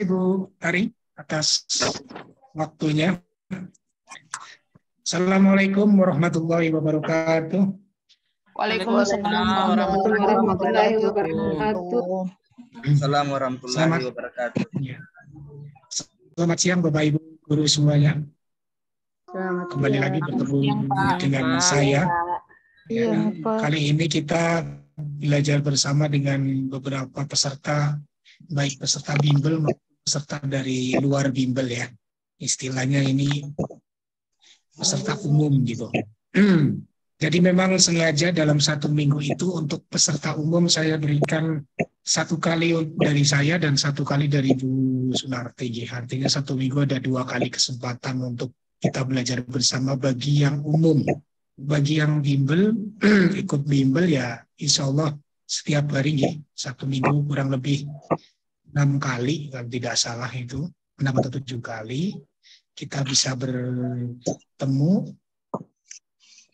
Ibu Ari atas waktunya. Assalamualaikum warahmatullahi wabarakatuh. Waalaikumsalam warahmatullahi wabarakatuh. Assalamualaikum warahmatullahi wabarakatuh. Selamat siang Bapak Ibu guru semuanya. Selamat Kembali lagi bertemu dengan saya. Kali ini kita belajar bersama dengan beberapa peserta, baik peserta bimbel maupun peserta dari luar bimbel ya. Istilahnya ini peserta umum gitu. Jadi memang sengaja dalam satu minggu itu untuk peserta umum saya berikan satu kali dari saya dan satu kali dari Bu Sunarti. Artinya satu minggu ada 2 kali kesempatan untuk kita belajar bersama bagi yang umum. Bagi yang bimbel, ikut bimbel ya insya Allah setiap hari ya, satu minggu kurang lebih 6 kali, kalau tidak salah itu 6 atau 7 kali kita bisa bertemu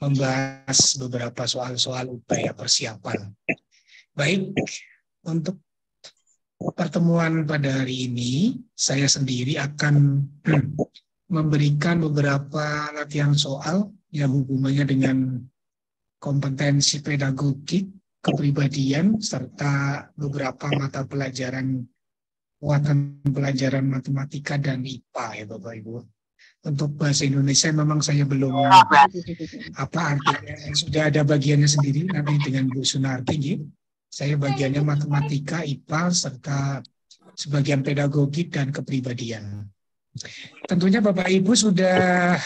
membahas beberapa soal-soal upaya persiapan. Baik, untuk pertemuan pada hari ini saya sendiri akan memberikan beberapa latihan soal yang hubungannya dengan kompetensi pedagogik, kepribadian, serta beberapa mata pelajaran, muatan pelajaran matematika dan IPA ya Bapak Ibu. Untuk bahasa Indonesia memang saya belum apa artinya, sudah ada bagiannya sendiri nanti dengan Bu Sunarti. Saya bagiannya matematika, IPA, serta sebagian pedagogik dan kepribadian. Tentunya Bapak Ibu sudah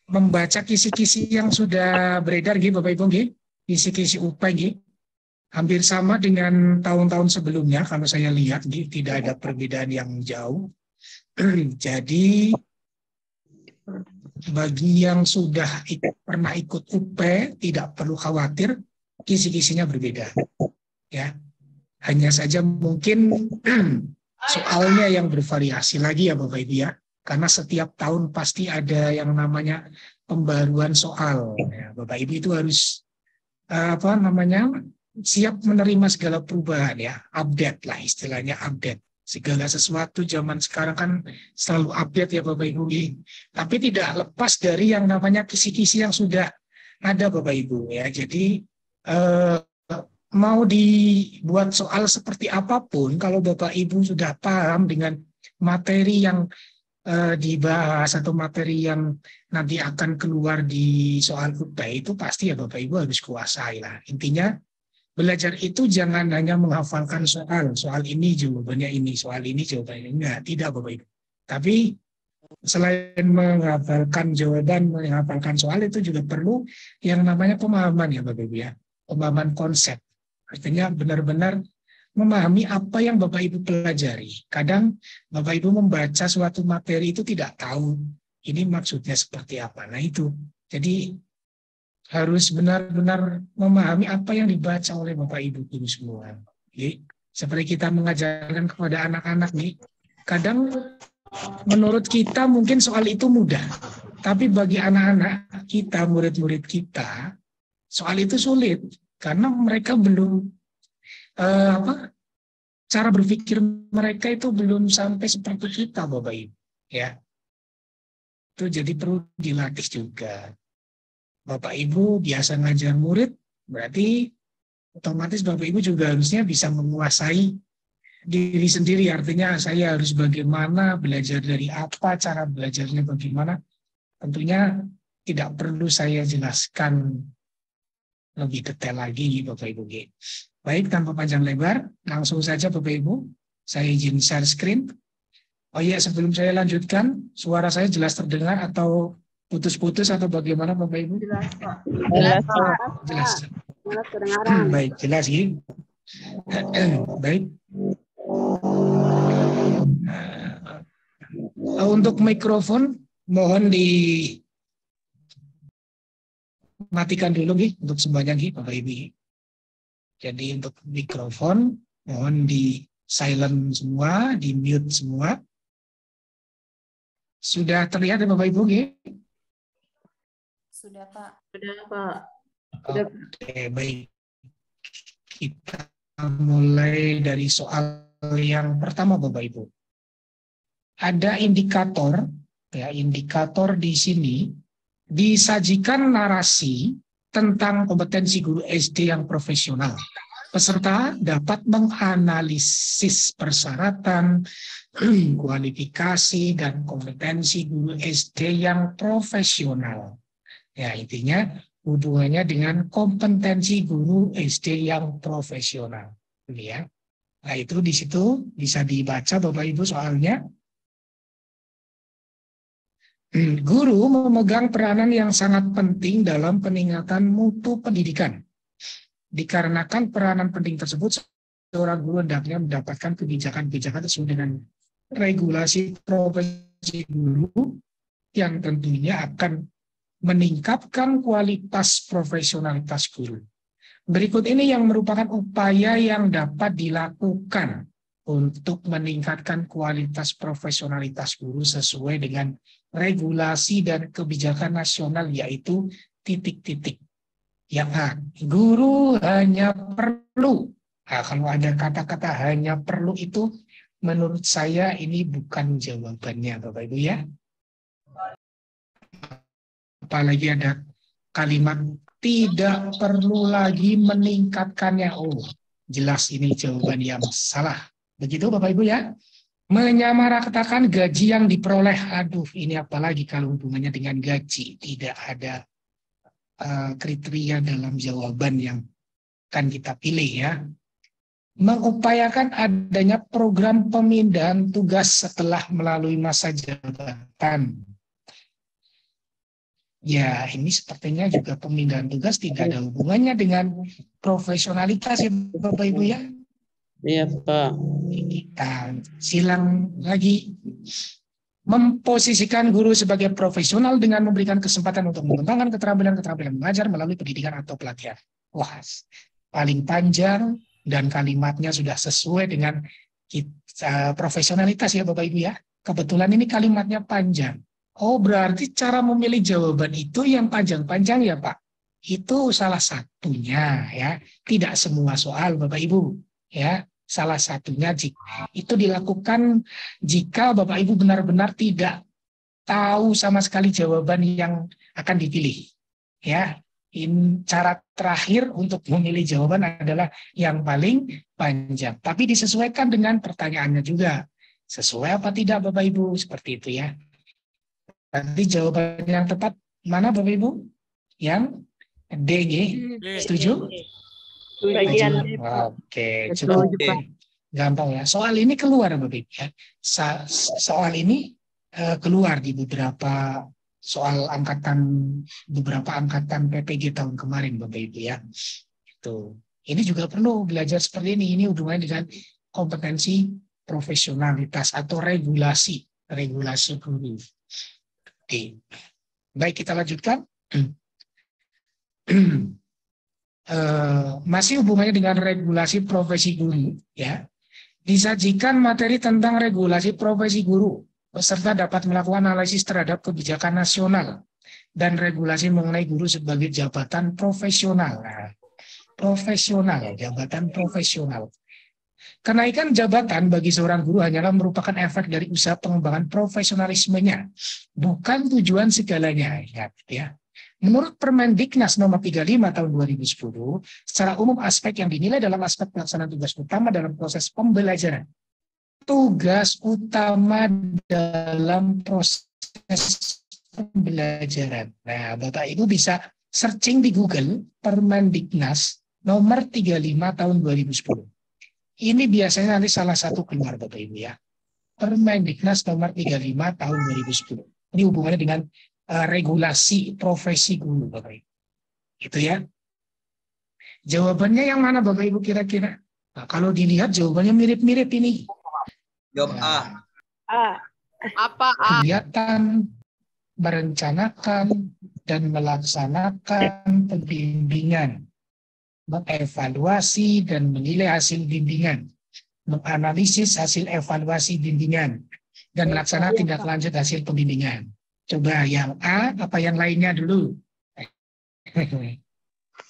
membaca kisi-kisi yang sudah beredar Bapak Ibu, kisi-kisi UPA hampir sama dengan tahun-tahun sebelumnya. Kalau saya lihat tidak ada perbedaan yang jauh. Jadi bagi yang sudah pernah ikut UP tidak perlu khawatir, kisi-kisinya berbeda. Ya, hanya saja mungkin soalnya yang bervariasi lagi ya Bapak Ibu ya. Karena setiap tahun pasti ada yang namanya pembaruan soal. Ya, Bapak Ibu itu harus siap menerima segala perubahan ya, update lah istilahnya, update. Segala sesuatu zaman sekarang kan selalu update ya Bapak Ibu. Tapi tidak lepas dari yang namanya kisi-kisi yang sudah ada Bapak Ibu ya. Jadi mau dibuat soal seperti apapun, kalau Bapak Ibu sudah paham dengan materi yang dibahas atau materi yang nanti akan keluar di soal UPA itu pasti ya Bapak Ibu harus kuasai lah. Intinya belajar itu jangan hanya menghafalkan soal ini jawabannya ini, soal ini jawabannya enggak, tidak Bapak Ibu. Tapi selain menghafalkan jawaban, menghafalkan soal itu juga perlu yang namanya pemahaman ya Bapak Ibu ya, pemahaman konsep. Artinya benar-benar memahami apa yang Bapak Ibu pelajari. Kadang Bapak Ibu membaca suatu materi itu tidak tahu ini maksudnya seperti apa. Nah itu, jadi harus benar-benar memahami apa yang dibaca oleh Bapak Ibu guru semua. Jadi, seperti kita mengajarkan kepada anak-anak kadang menurut kita mungkin soal itu mudah, tapi bagi anak-anak kita, murid-murid kita, soal itu sulit karena mereka belum cara berpikir mereka itu belum sampai seperti kita Bapak Ibu ya. Itu jadi perlu dilatih juga. Bapak Ibu biasa ngajar murid, berarti otomatis Bapak Ibu juga harusnya bisa menguasai diri sendiri. Artinya saya harus bagaimana, belajar dari apa, cara belajarnya bagaimana. Tentunya tidak perlu saya jelaskan lebih detail lagi Bapak Ibu. Baik, tanpa panjang lebar, langsung saja Bapak Ibu, saya izin share screen. Oh iya, sebelum saya lanjutkan, suara saya jelas terdengar atau putus-putus atau bagaimana Bapak Ibu? Jelas Pak. Jelas. Jelas kedengaran. Baik, jelas Baik. Untuk mikrofon mohon dimatikan dulu untuk semuanya Bapak Ibu. Jadi untuk mikrofon mohon di silent semua, di mute semua. Sudah terlihat ya Bapak Ibu? Sudah Pak. Sudah Pak. Oke, baik. Kita mulai dari soal yang pertama Bapak Ibu. ada indikator, ya, indikator di sini disajikan narasi tentang kompetensi guru SD yang profesional. Peserta dapat menganalisis persyaratan, kualifikasi, dan kompetensi guru SD yang profesional. Ya, intinya hubungannya dengan kompetensi guru SD yang profesional. Ini ya. Nah, itu di situ bisa dibaca Bapak Ibu soalnya. Guru memegang peranan yang sangat penting dalam peningkatan mutu pendidikan. Dikarenakan peranan penting tersebut, seorang guru hendaknya mendapatkan kebijakan-kebijakan sesuai dengan regulasi profesi guru yang tentunya akan meningkatkan kualitas profesionalitas guru. Berikut ini yang merupakan upaya yang dapat dilakukan untuk meningkatkan kualitas profesionalitas guru sesuai dengan regulasi dan kebijakan nasional, yaitu titik-titik. Yang A, guru hanya perlu. Nah, kalau ada kata-kata hanya perlu itu, menurut saya ini bukan jawabannya, Bapak Ibu ya. Apalagi ada kalimat tidak perlu lagi meningkatkannya. Oh, jelas ini jawaban yang salah. Begitu Bapak Ibu ya. Menyamaratakan gaji yang diperoleh. Aduh, ini apalagi kalau hubungannya dengan gaji. Tidak ada kriteria dalam jawaban yang akan kita pilih ya. Mengupayakan adanya program pemindahan tugas setelah melalui masa jabatan. Ya, ini sepertinya juga pemindahan tugas tidak ada hubungannya dengan profesionalitas ya Bapak Ibu ya. Iya Pak. Kita silang lagi. Memposisikan guru sebagai profesional dengan memberikan kesempatan untuk mengembangkan keterampilan-keterampilan mengajar melalui pendidikan atau pelatihan. Wah, paling panjang dan kalimatnya sudah sesuai dengan profesionalitas ya Bapak Ibu ya. Kebetulan ini kalimatnya panjang. Oh, berarti cara memilih jawaban itu yang panjang-panjang ya Pak. Itu salah satunya ya. Tidak semua soal Bapak Ibu ya. Salah satunya itu dilakukan jika Bapak Ibu benar-benar tidak tahu sama sekali jawaban yang akan dipilih. Ya, cara terakhir untuk memilih jawaban adalah yang paling panjang. Tapi disesuaikan dengan pertanyaannya juga. Sesuai apa tidak Bapak Ibu? Seperti itu ya. Nanti jawaban yang tepat mana Bapak Ibu? Yang D, setuju? Bagian Oke, cukup gampang ya. Soal ini keluar Bapak Ibu ya. Soal ini keluar di beberapa beberapa angkatan PPG tahun kemarin Bapak Ibu ya. Itu. Ini juga perlu belajar seperti ini. Ini hubungannya dengan kompetensi profesionalitas atau regulasi guru. Oke. Baik, kita lanjutkan. Masih hubungannya dengan regulasi profesi guru ya. Disajikan materi tentang regulasi profesi guru. Peserta dapat melakukan analisis terhadap kebijakan nasional dan regulasi mengenai guru sebagai jabatan profesional. Nah, jabatan profesional. Kenaikan jabatan bagi seorang guru hanyalah merupakan efek dari usaha pengembangan profesionalismenya, bukan tujuan segalanya. Ya. Menurut Permendiknas nomor 35 tahun 2010, secara umum aspek yang dinilai dalam aspek pelaksanaan tugas utama dalam proses pembelajaran. Tugas utama dalam proses pembelajaran. Nah, Bapak Ibu bisa searching di Google Permendiknas nomor 35 tahun 2010. Ini biasanya nanti salah satu keluar Bapak Ibu ya. Permendiknas nomor 35 tahun 2010. Ini hubungannya dengan regulasi profesi guru Bapak Ibu. Itu ya. Jawabannya yang mana Bapak Ibu kira-kira? Nah, kalau dilihat jawabannya mirip-mirip ini. Jawab A. Apa A? Kegiatan, merencanakan, dan melaksanakan pembimbingan. Mengevaluasi dan menilai hasil bimbingan. Menganalisis hasil evaluasi bimbingan. Dan melaksanakan tindak lanjut hasil pembimbingan. Coba yang A, apa yang lainnya dulu?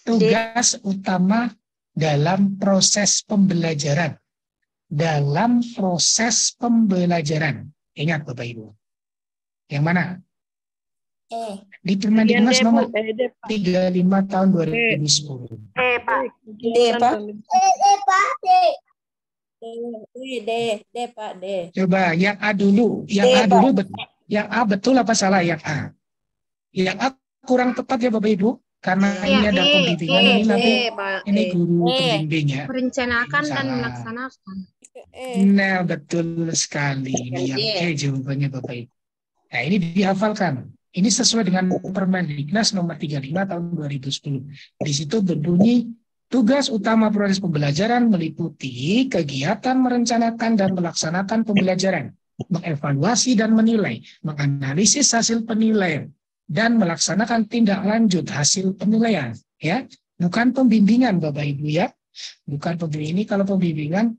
Tugas utama dalam proses pembelajaran. Dalam proses pembelajaran. Ingat Bapak Ibu. Yang mana? Di Bagian Permendiknas D, Bu. nomor D, Pak. 35 tahun 2010. Pak. D, Pak. D, Pak, D. Coba yang A dulu, yang A betul apa salah yang A? Yang A kurang tepat ya Bapak Ibu, karena ini ada pembimbingan ini nanti ini guru pembimbingnya. Merencanakan dan Salah. melaksanakan. Nah, betul sekali. Ini yang E jawabannya Bapak Ibu. Nah, ini dihafalkan. Ini sesuai dengan Permendiknas nomor 35 tahun 2010. Di situ berbunyi, tugas utama proses pembelajaran meliputi kegiatan merencanakan dan melaksanakan pembelajaran, mengevaluasi dan menilai, menganalisis hasil penilaian, dan melaksanakan tindak lanjut hasil penilaian. Ya, bukan pembimbingan Bapak Ibu ya. Bukan pembimbingan. Ini kalau pembimbingan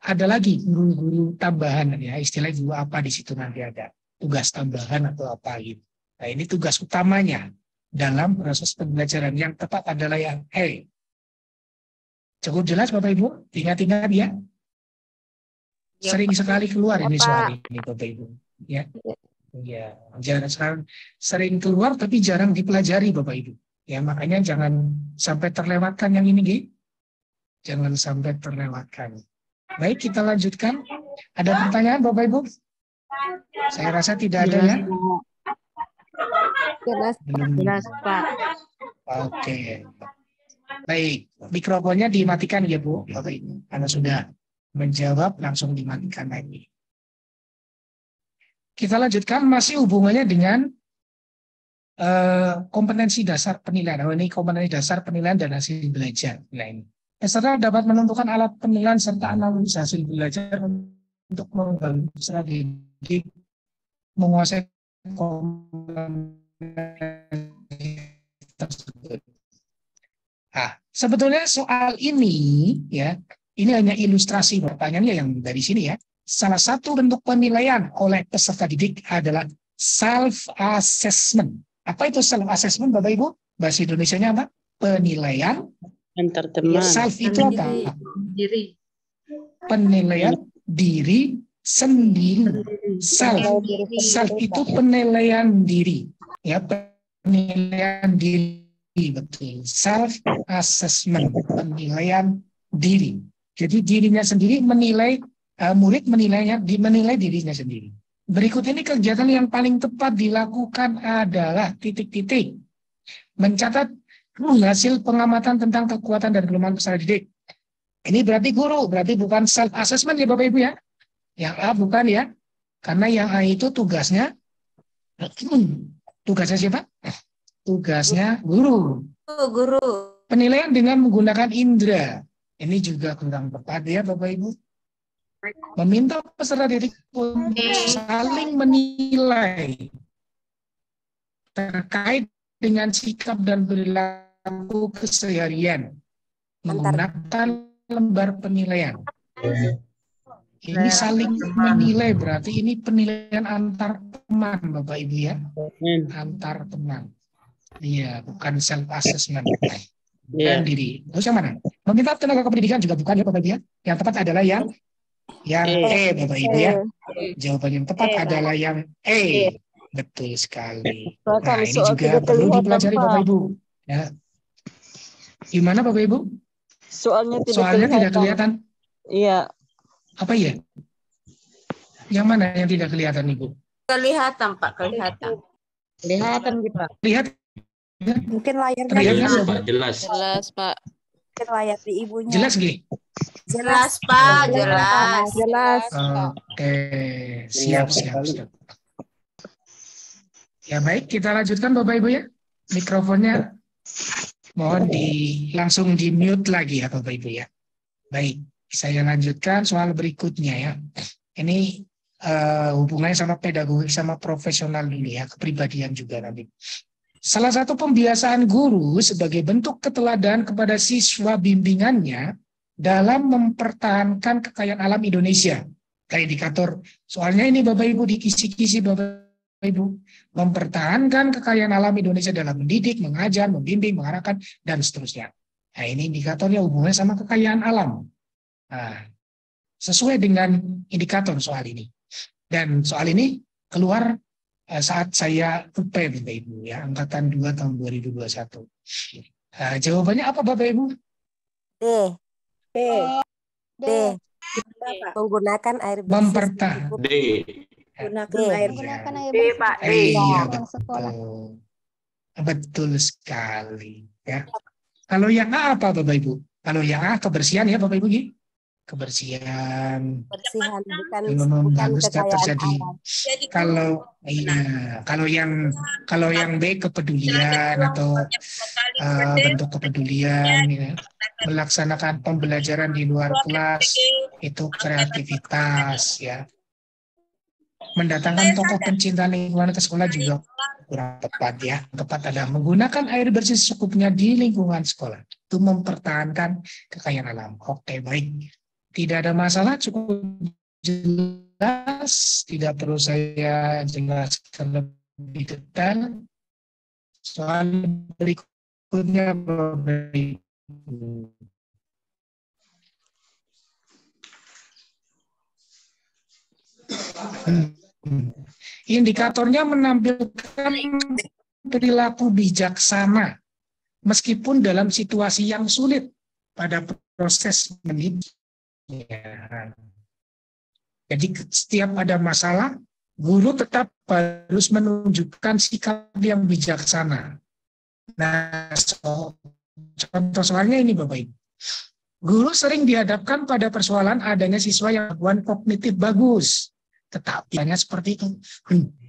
ada lagi guru-guru tambahan ya, istilah guru apa di situ nanti ada tugas tambahan atau apa gitu. Nah, ini tugas utamanya dalam proses pembelajaran. Yang tepat adalah yang E. Cukup jelas Bapak Ibu? Ingat-ingat ya. Sering sekali keluar ini soal ini Bapak Ibu. Ya, ya, jarang sering keluar tapi jarang dipelajari Bapak Ibu. Ya, makanya jangan sampai terlewatkan yang ini, Gi. Jangan sampai terlewatkan. Baik, kita lanjutkan. Ada pertanyaan Bapak Ibu? Saya rasa tidak ada ya. Jelas, Pak. Oke. Baik, mikrofonnya dimatikan ya Bu, Bapak Ibu. Karena sudah menjawab langsung dimatikan lagi. Kita lanjutkan, masih hubungannya dengan kompetensi dasar penilaian. Oh, ini kompetensi dasar penilaian dan hasil belajar. Nah, ini. Peserta dapat menentukan alat penilaian serta analisis hasil belajar untuk membangun strategi menguasai kompetensi tersebut. Nah, sebetulnya soal ini ya, ini hanya ilustrasi pertanyaannya yang dari sini ya. Salah satu bentuk penilaian oleh peserta didik adalah self-assessment. Apa itu self-assessment Bapak Ibu? Bahasa Indonesianya apa? Penilaian. Antar teman. Self itu apa? Diri. Penilaian diri sendiri. Self itu penilaian diri. Ya, penilaian diri. Betul. Self-assessment. Penilaian diri. Jadi dirinya sendiri menilai, murid menilai dirinya sendiri. Berikut ini kegiatan yang paling tepat dilakukan adalah titik-titik. Mencatat hasil pengamatan tentang kekuatan dan kelemahan peserta didik. Ini berarti guru, berarti bukan self-assessment ya Bapak Ibu ya. Yang A bukan ya. Karena yang A itu tugasnya siapa? Tugasnya guru. Guru. Penilaian dengan menggunakan indera. Ini juga kurang tepat ya Bapak Ibu. Meminta peserta didik untuk saling menilai terkait dengan sikap dan perilaku keseharian menggunakan lembar penilaian. Ini saling menilai, berarti ini penilaian antar teman Bapak Ibu ya, antar teman. Iya, bukan self assessment. Dan diri. Terus yang mana? Meminta tenaga kependidikan juga bukan ya Bapak Ibu ya. Yang tepat adalah yang E Bapak Ibu ya. Jawaban yang tepat adalah yang E. Betul sekali. Nah, ini juga perlu dipelajari Bapak Ibu. Ya. Gimana Bapak Ibu? Soalnya tidak kelihatan. Iya. Apa ya? Yang mana yang tidak kelihatan Ibu? Kelihatan Pak, kelihatan. Kelihatan gitu. Lihat. Mungkin layarnya Terlihat kan? Jelas. Jelas, Pak. mungkin layar di ibunya. Jelas Gi? Jelas Pak, jelas. Jelas. Oke, siap. Ya baik, kita lanjutkan Bapak Ibu ya. Mikrofonnya mohon langsung di mute lagi ya Bapak Ibu ya. Baik, saya lanjutkan soal berikutnya ya. Ini hubungannya sama pedagogi sama profesional dulu ya, kepribadian juga nanti. Salah satu pembiasaan guru sebagai bentuk keteladanan kepada siswa bimbingannya dalam mempertahankan kekayaan alam Indonesia. Kayak indikator. Soalnya ini Bapak Ibu di kisi-kisi Bapak Ibu. Mempertahankan kekayaan alam Indonesia dalam mendidik, mengajar, membimbing, mengarahkan, dan seterusnya. Nah ini indikatornya hubungannya sama kekayaan alam. Nah, sesuai dengan indikator soal ini. Dan soal ini keluar saat saya UP, Bapak Ibu, ya, angkatan 2 tahun 2021. Jawabannya apa, Bapak Ibu? D. D. D. Menggunakan air bersih. Mempertahankan. D. Gunakan Iya. air Menggunakan air D, bersih. Pak. D. Iya, Pulang sekolah. betul sekali. Ya. Kalau yang A apa, Bapak Ibu? Kalau yang A kebersihan ya, Bapak Ibu. Kebersihan. Bersihan bukan Harus kekayaan terjadi. alam. Kalau yang B kepedulian atau bentuk kepedulian, ya. Melaksanakan pembelajaran di luar kelas itu kreativitas, ya. Mendatangkan tokoh pencinta lingkungan ke sekolah juga kurang tepat, ya. Tepat adalah menggunakan air bersih secukupnya di lingkungan sekolah. Itu mempertahankan kekayaan alam. Oke, baik. Tidak ada masalah, cukup jelas. Tidak perlu saya jelaskan lebih detail. Soal berikutnya, Bapak Ibu. Indikatornya menampilkan perilaku bijaksana meskipun dalam situasi yang sulit pada proses mendidik. Jadi setiap ada masalah, guru tetap harus menunjukkan sikap yang bijaksana. Nah, contoh soalnya ini, Bapak Ibu. Guru sering dihadapkan pada persoalan adanya siswa yang kemampuan kognitif bagus, tetapi hanya seperti itu.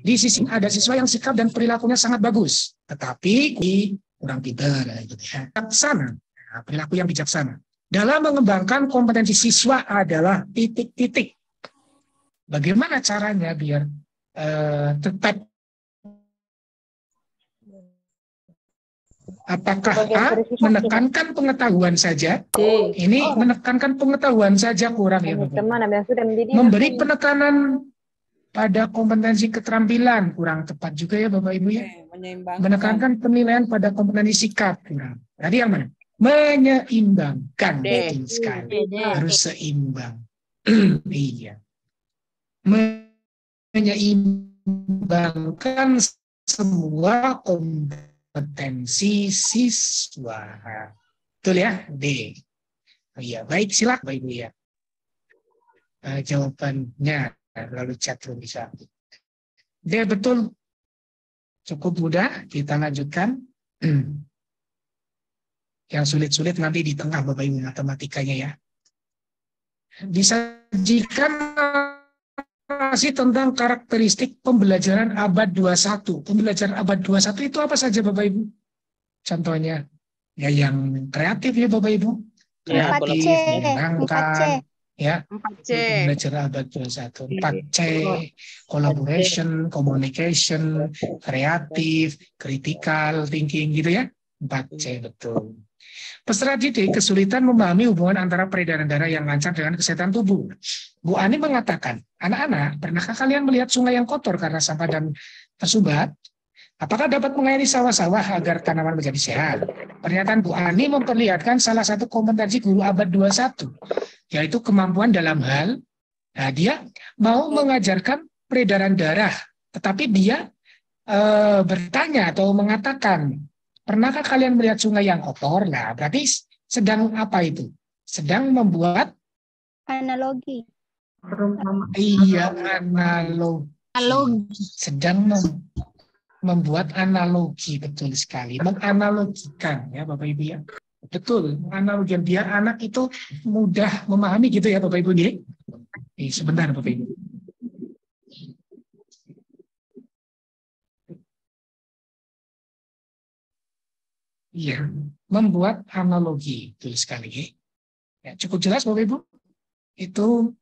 Di sisi ada siswa yang sikap dan perilakunya sangat bagus, tetapi kurang pintar, gitu ya. Bijaksana, perilaku yang bijaksana. Dalam mengembangkan kompetensi siswa adalah titik-titik. Bagaimana caranya biar tetap, apakah A menekankan pengetahuan saja? Ini menekankan pengetahuan saja kurang, ya Bapak. Memberi penekanan pada kompetensi keterampilan kurang tepat juga, ya Bapak Ibu, ya. Menekankan penilaian pada kompetensi sikap kurang. Tadi yang mana? Menyeimbangkan, betul sekali. Harus seimbang. Iya. Menyeimbangkan semua kompetensi siswa. Betul ya? D. Oh, iya, baik, silakan Bapak Ibu, ya. Jawabannya lalu chat bisa. D, betul. Cukup mudah, kita lanjutkan. Yang sulit-sulit nanti di tengah, Bapak Ibu, matematikanya, ya. Disajikan narasi tentang karakteristik pembelajaran abad 21. Pembelajaran abad 21 itu apa saja, Bapak Ibu? Contohnya, ya yang kreatif, ya Bapak Ibu. Kreatif, menyenangkan, ya. 4C. Pembelajaran abad 21. 4C, collaboration, communication, kreatif, critical thinking, gitu ya. 4C, betul. Peserta didik kesulitan memahami hubungan antara peredaran darah yang lancar dengan kesehatan tubuh. Bu Ani mengatakan, anak-anak, pernahkah kalian melihat sungai yang kotor karena sampah dan tersumbat? Apakah dapat mengairi sawah-sawah agar tanaman menjadi sehat? Pernyataan Bu Ani memperlihatkan salah satu kompetensi guru abad 21, yaitu kemampuan dalam hal, dia mau mengajarkan peredaran darah, tetapi dia bertanya atau mengatakan, pernahkah kalian melihat sungai yang kotor? Nah, berarti sedang apa itu? Sedang membuat Analogi. iya, analogi. Sedang membuat analogi, betul sekali. Menganalogikan, ya Bapak Ibu, ya. Betul, analogi biar anak itu mudah memahami, gitu ya Bapak Ibu, ya. Sebentar Bapak Ibu. Iya, membuat analogi, betul sekali. Ya, cukup jelas Bapak Ibu? Itu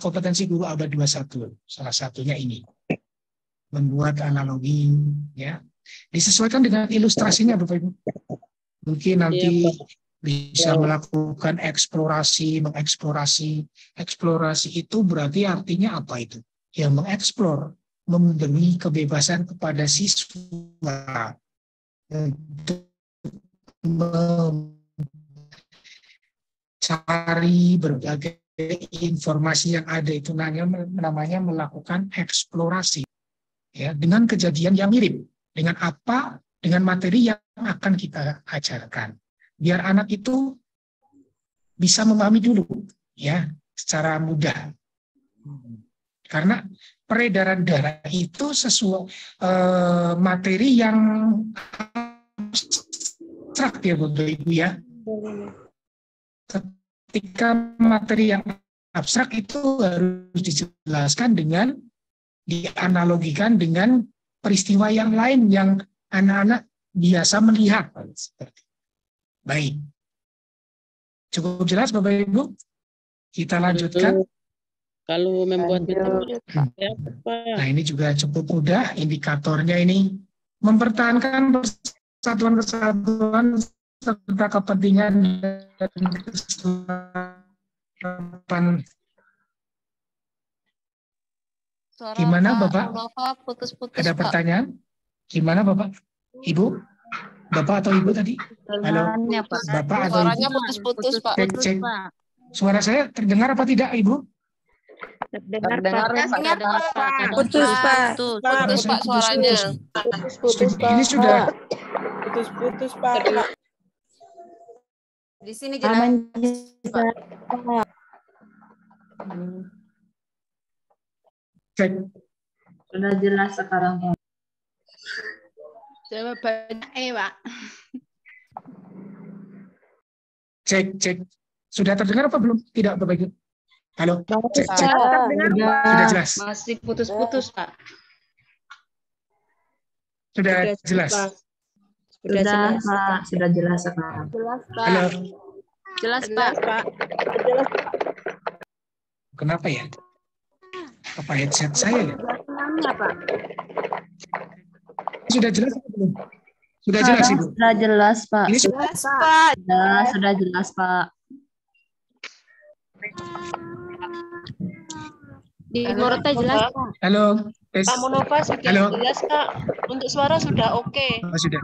kompetensi guru abad 21, salah satunya ini. Membuat analogi, ya. Disesuaikan dengan ilustrasinya Bapak Ibu. Mungkin nanti bisa melakukan eksplorasi, mengeksplorasi. Eksplorasi itu berarti artinya apa itu? Ya, mengeksplor, memberi kebebasan kepada siswa untuk mencari berbagai informasi yang ada itu namanya melakukan eksplorasi, ya, dengan kejadian yang mirip dengan materi yang akan kita ajarkan, biar anak itu bisa memahami dulu, ya, secara mudah. Karena peredaran darah itu sesuai materi yang abstrak, ya Bapak Ibu, ya. Ketika materi yang abstrak itu harus dijelaskan dengan dianalogikan dengan peristiwa yang lain yang anak-anak biasa melihat. Baik. Cukup jelas Bapak Ibu? Kita lanjutkan. Kalau membuat metode, Nah, ini juga cukup mudah. Indikatornya ini mempertahankan persatuan-kesatuan serta kepentingan dan keselamatan. Gimana Bapak? Ada pertanyaan? Gimana Bapak? Ibu? Bapak atau Ibu tadi? Halo? Bapak atau Ibu? Suaranya putus-putus, Pak. Cek. Suara saya terdengar apa tidak, Ibu? Terdengar, Pak. Putus, Pak. Putus, Pak, suaranya. Putus, Pak. Ini sudah Putus-putus, Pak. Di sini jelas. cek. Sudah jelas sekarang, Pak. Jawabannya Pak. Cek. Sudah terdengar apa belum? Tidak, Bapak Ibu. Halo? Cek. Sudah jelas. Masih putus-putus, Pak. Sudah jelas. Sudah, Pak. Sudah jelas sekarang. Halo? Jelas, Pak. Kenapa ya? Apa headset saya ya? Pak. Sudah jelas apa belum? Sudah jelas, Ibu? Sudah jelas, Pak. Ini Jelas, Pak. Sudah jelas, Pak. Di Morotai jelas, Pak. Halo? Tes. Pak Monova sudah Halo? jelas, Kak. Untuk suara sudah oke. Oh, sudah.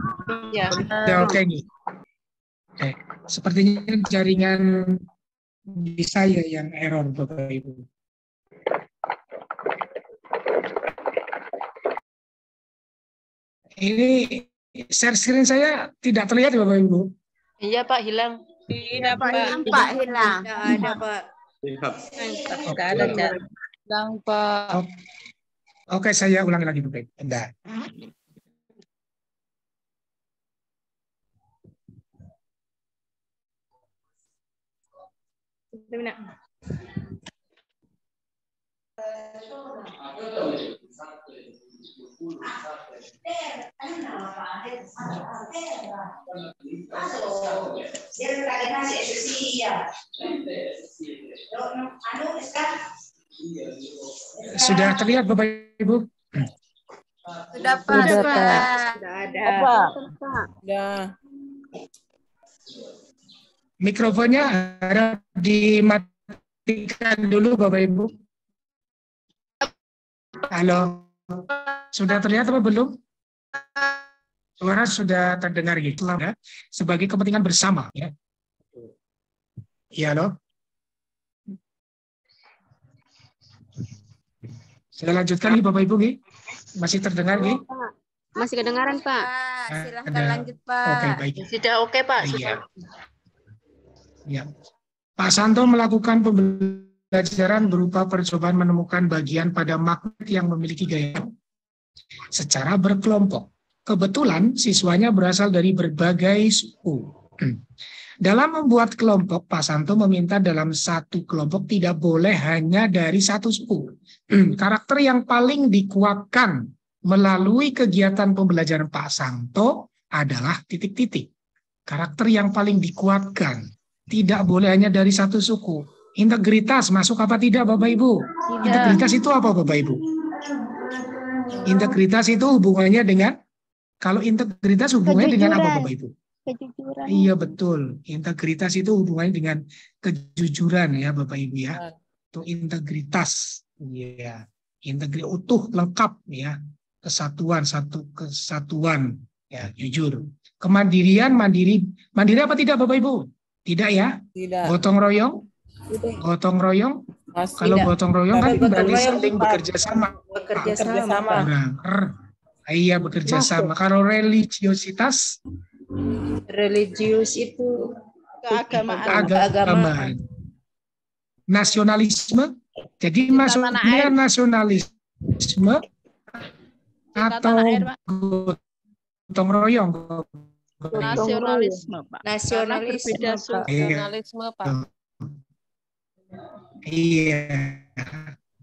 Ya. Sudah oke nih. Oke. Sepertinya jaringan di saya yang error, Bapak Ibu. Ini share screen saya tidak terlihat ya Bapak Ibu. Iya, Pak, hilang. Iya, Pak. Pak, hilang. Tidak ada, Pak. Tidak ada, Cak. Hilang, Pak. Oke, saya ulangi lagi Bapak Ibu. Bentar. Sudah terlihat Bapak Ibu? Sudah, Pak. Sudah ada. Ya. Mikrofonnya harap dimatikan dulu Bapak Ibu. Halo. Sudah terlihat apa belum? Suara sudah terdengar gitu ya. Sebagai kepentingan bersama ya. Iya loh. Saya lanjutkan nih Bapak Ibu nih. Masih terdengar nih? Masih kedengaran, Pak. Silahkan lanjut, Pak. Oke, baik. Sudah oke, Pak. Iya. Ya. Pak Santo melakukan pembelajaran berupa percobaan menemukan bagian pada magnet yang memiliki gaya secara berkelompok. Kebetulan siswanya berasal dari berbagai suku. Dalam membuat kelompok, Pak Santo meminta dalam satu kelompok tidak boleh hanya dari satu suku. Karakter yang paling dikuatkan melalui kegiatan pembelajaran Pak Santo adalah titik-titik. Karakter yang paling dikuatkan tidak boleh hanya dari satu suku. Integritas masuk apa tidak Bapak Ibu? Integritas itu apa Bapak Ibu? Integritas itu hubungannya dengan, kalau integritas hubungannya dengan apa Bapak Ibu? Kejujuran. Iya betul. Integritas itu hubungannya dengan kejujuran ya Bapak Ibu ya. Itu integritas. Iya. Integritas utuh lengkap ya. Kesatuan, satu kesatuan ya, jujur. Kemandirian, mandiri apa tidak Bapak Ibu? Tidak ya? Tidak. Gotong royong? Gotong royong? Masih Kalau gotong royong kan Kalau gotong berarti royong saling empat. bekerja sama. Bekerja Bekerja sama. sama. Iya, bekerja sama. Kalau religiositas? Religius itu Keagamaan. Keagamaan. Nasionalisme? Jadi maksudnya nasionalisme atau tanah air, Pak. gotong royong? Nasionalisme, Pak. nasionalis. Berbeda suku. Nasionalisme, Pak. Iya.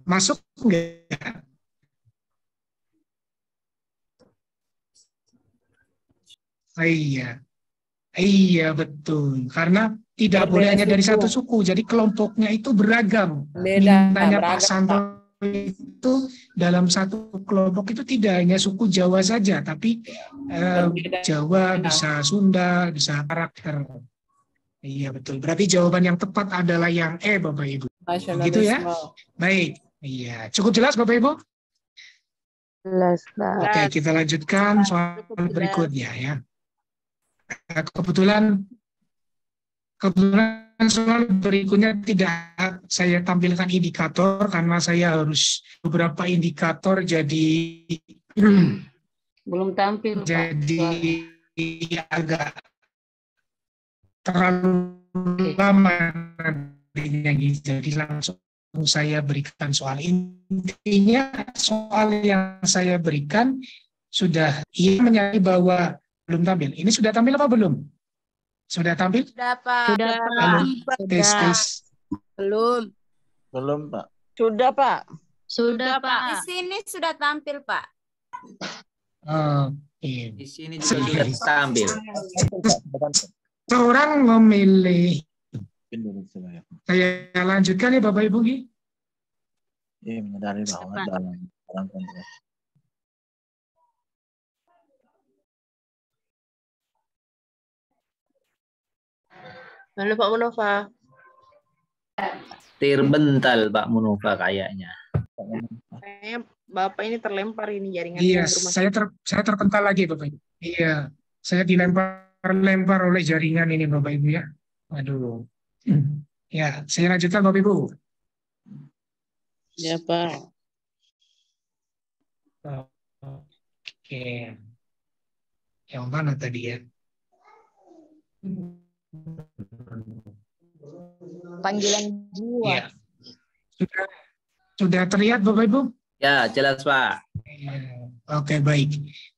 Masuk enggak? Iya. Iya, betul. Karena tidak boleh hanya dari satu suku. Jadi kelompoknya itu beragam. Beda, Mintanya Pak beragam, Santo itu dalam satu kelompok itu tidak hanya suku Jawa saja, tapi Jawa, bisa Sunda, bisa karakter. Iya, betul. Berarti jawaban yang tepat adalah yang E, Bapak Ibu. Nasionalisme. Gitu ya? Baik. Iya. Cukup jelas, Bapak Ibu? Jelas, Pak. Oke, kita lanjutkan soal berikutnya ya. Kebetulan soal berikutnya tidak saya tampilkan indikator karena saya harus beberapa indikator jadi Belum tampil, Pak. jadi agak terlalu lama nantinya gitu. Jadi langsung saya berikan soal intinya. Soal yang saya berikan sudah ia menyadari bahwa belum tampil. Ini sudah tampil apa belum? Sudah tampil? Sudah, Pak. Sudah, Pak. Halo, tes. Belum. Belum, Pak. Sudah, Pak. Sudah, Di Pak. sini sudah tampil, Pak. Oke. Di sini juga sudah tampil. Seorang memilih. Saya lanjutkan ya Bapak Ibu. Iya, menyadari bahwa dalam konteks Halo Pak Munova. terbental Pak Munova kayaknya. Kayaknya Bapak ini terlempar ini jaringan. Iya, saya terpental lagi Bapak Ibu. Iya, saya dilempar oleh jaringan ini Bapak Ibu ya. Aduh. Ya, saya lanjutkan Bapak Ibu. Ya, Pak. Oke. Yang mana tadi ya? Panggilan jiwa. Ya. Sudah terlihat Bapak Ibu? Ya, jelas Pak. Oke, baik.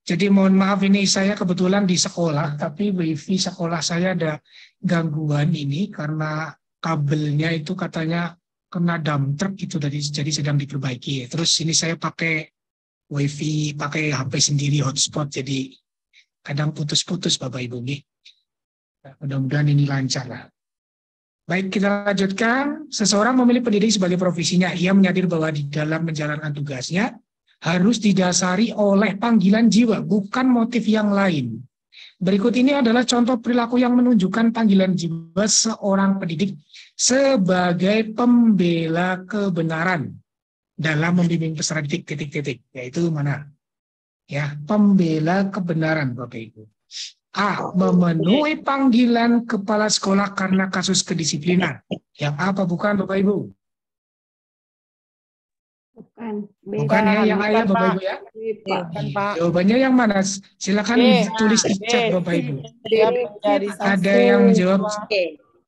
Jadi mohon maaf ini saya kebetulan di sekolah, tapi wifi sekolah saya ada gangguan ini karena kabelnya itu katanya kena dump truck itu tadi, jadi sedang diperbaiki. Terus ini saya pakai wifi, pakai HP sendiri hotspot, jadi kadang putus-putus Bapak Ibu nih. Mudah-mudahan ini lancar lah. Baik, kita lanjutkan. Seseorang memilih pendidik sebagai profesinya. Ia menyadari bahwa di dalam menjalankan tugasnya harus didasari oleh panggilan jiwa, bukan motif yang lain. Berikut ini adalah contoh perilaku yang menunjukkan panggilan jiwa seorang pendidik sebagai pembela kebenaran dalam membimbing peserta didik titik-titik. Yaitu mana? Ya, pembela kebenaran Bapak Ibu. A. Memenuhi panggilan kepala sekolah karena kasus kedisiplinan. Yang apa bukan Bapak Ibu? Bukan. Bukan ya, yang A ya Bapak Ibu ya? Bukan, Pak. Jawabannya yang mana? Silakan tulis di chat Bapak Ibu. Siap menjadi saksi. Ada yang menjawab.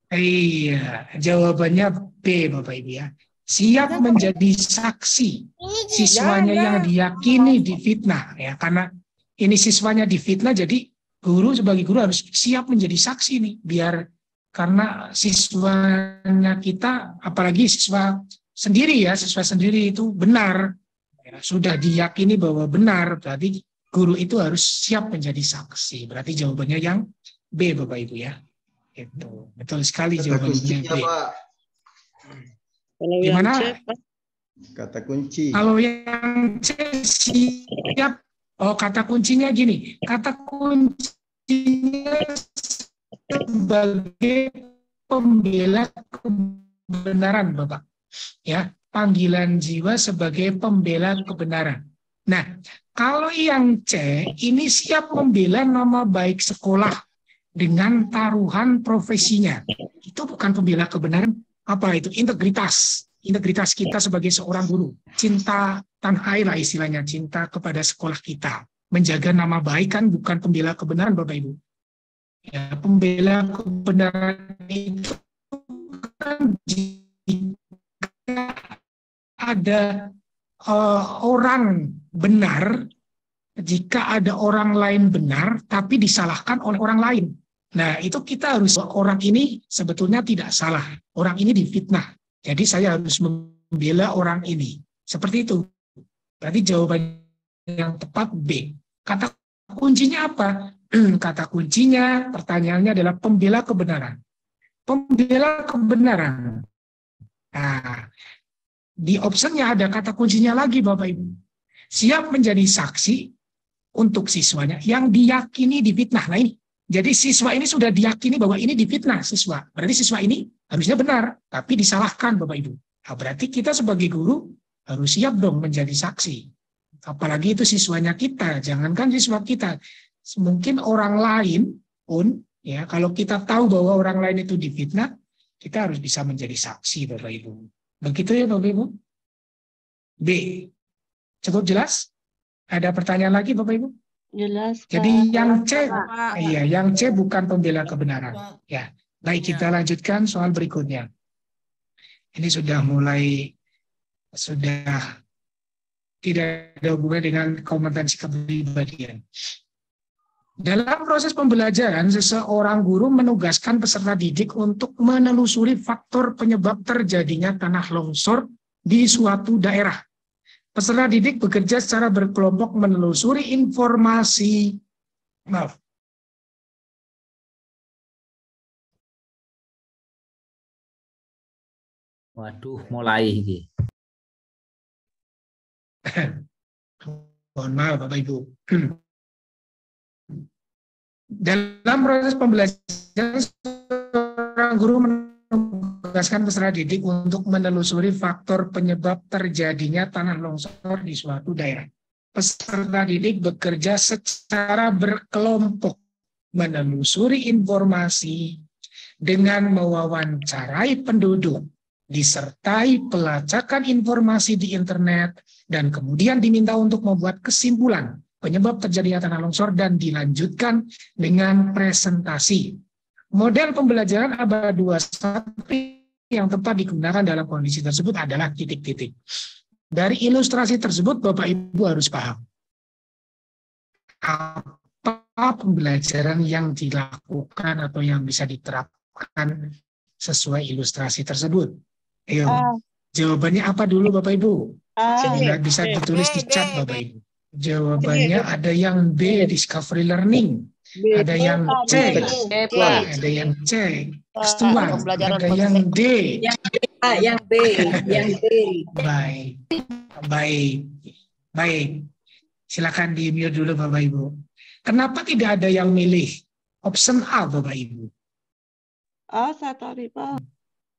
Iya, jawabannya B Bapak Ibu ya. Siap menjadi saksi. Siswanya yang diyakini difitnah ya, karena ini siswanya difitnah, jadi guru sebagai guru harus siap menjadi saksi nih, biar karena siswanya kita, apalagi siswa sendiri ya, siswa sendiri itu benar, ya, sudah diyakini bahwa benar, berarti guru itu harus siap menjadi saksi. Berarti jawabannya yang B Bapak Ibu ya. Itu betul sekali jawabannya B. Kalau Gimana? yang C, Pak? Kata kunci. Kalau yang C siap. Oh, kata kuncinya gini. Kata kuncinya sebagai pembela kebenaran, Bapak. Ya, panggilan jiwa sebagai pembela kebenaran. Nah, kalau yang C ini siap membela nama baik sekolah dengan taruhan profesinya. Itu bukan pembela kebenaran. apa itu? Integritas kita sebagai seorang guru. Cinta tanah air lah istilahnya, cinta kepada sekolah kita. Menjaga nama baik kan bukan pembela kebenaran Bapak Ibu. Ya, pembela kebenaran itu kan jika ada orang benar, jika ada orang lain benar, tapi disalahkan oleh orang lain. Nah, itu kita harus, orang ini sebetulnya tidak salah. Orang ini difitnah. Jadi saya harus membela orang ini. Seperti itu. Berarti jawaban yang tepat B. Kata kuncinya apa? Kata kuncinya, pertanyaannya adalah pembela kebenaran. Pembela kebenaran. Nah, di optionnya ada kata kuncinya lagi Bapak Ibu. Siap menjadi saksi untuk siswanya yang diyakini difitnah. Nah ini, jadi siswa ini sudah diyakini bahwa ini difitnah siswa. Berarti siswa ini harusnya benar, tapi disalahkan Bapak Ibu. Nah, berarti kita sebagai guru harus siap dong menjadi saksi. Apalagi itu siswanya kita, jangankan siswa kita. Mungkin orang lain pun, ya kalau kita tahu bahwa orang lain itu difitnah, kita harus bisa menjadi saksi Bapak Ibu. Begitu ya Bapak Ibu. B. Cukup jelas? Ada pertanyaan lagi Bapak Ibu? Jelas. Jadi yang C, iya, yang C bukan pembela kebenaran. Ya, baik kita lanjutkan soal berikutnya. Ini sudah tidak ada hubungan dengan kompetensi kepribadian. Dalam proses pembelajaran, seseorang guru menugaskan peserta didik untuk menelusuri faktor penyebab terjadinya tanah longsor di suatu daerah. Peserta didik bekerja secara berkelompok menelusuri informasi. Maaf. Waduh, mulai ini. Mohon maaf Bapak Ibu. Dalam proses pembelajaran, seorang guru menugaskan peserta didik untuk menelusuri faktor penyebab terjadinya tanah longsor di suatu daerah. Peserta didik bekerja secara berkelompok menelusuri informasi dengan mewawancarai penduduk, disertai pelacakan informasi di internet, dan kemudian diminta untuk membuat kesimpulan penyebab terjadinya tanah longsor dan dilanjutkan dengan presentasi. Model pembelajaran abad 21 yang tepat digunakan dalam kondisi tersebut adalah titik-titik. Dari ilustrasi tersebut Bapak Ibu harus paham apa pembelajaran yang dilakukan atau yang bisa diterapkan sesuai ilustrasi tersebut. Ayo, jawabannya apa dulu Bapak Ibu? Bisa ditulis di chat Bapak Ibu. Jawabannya ada yang B, discovery learning. Ada yang C, ada yang C, kesetuan. Ada yang D. Yang B. Baik. Silakan di-mute dulu Bapak Ibu. Kenapa tidak ada yang milih option A Bapak Ibu? Saya tahu Pak.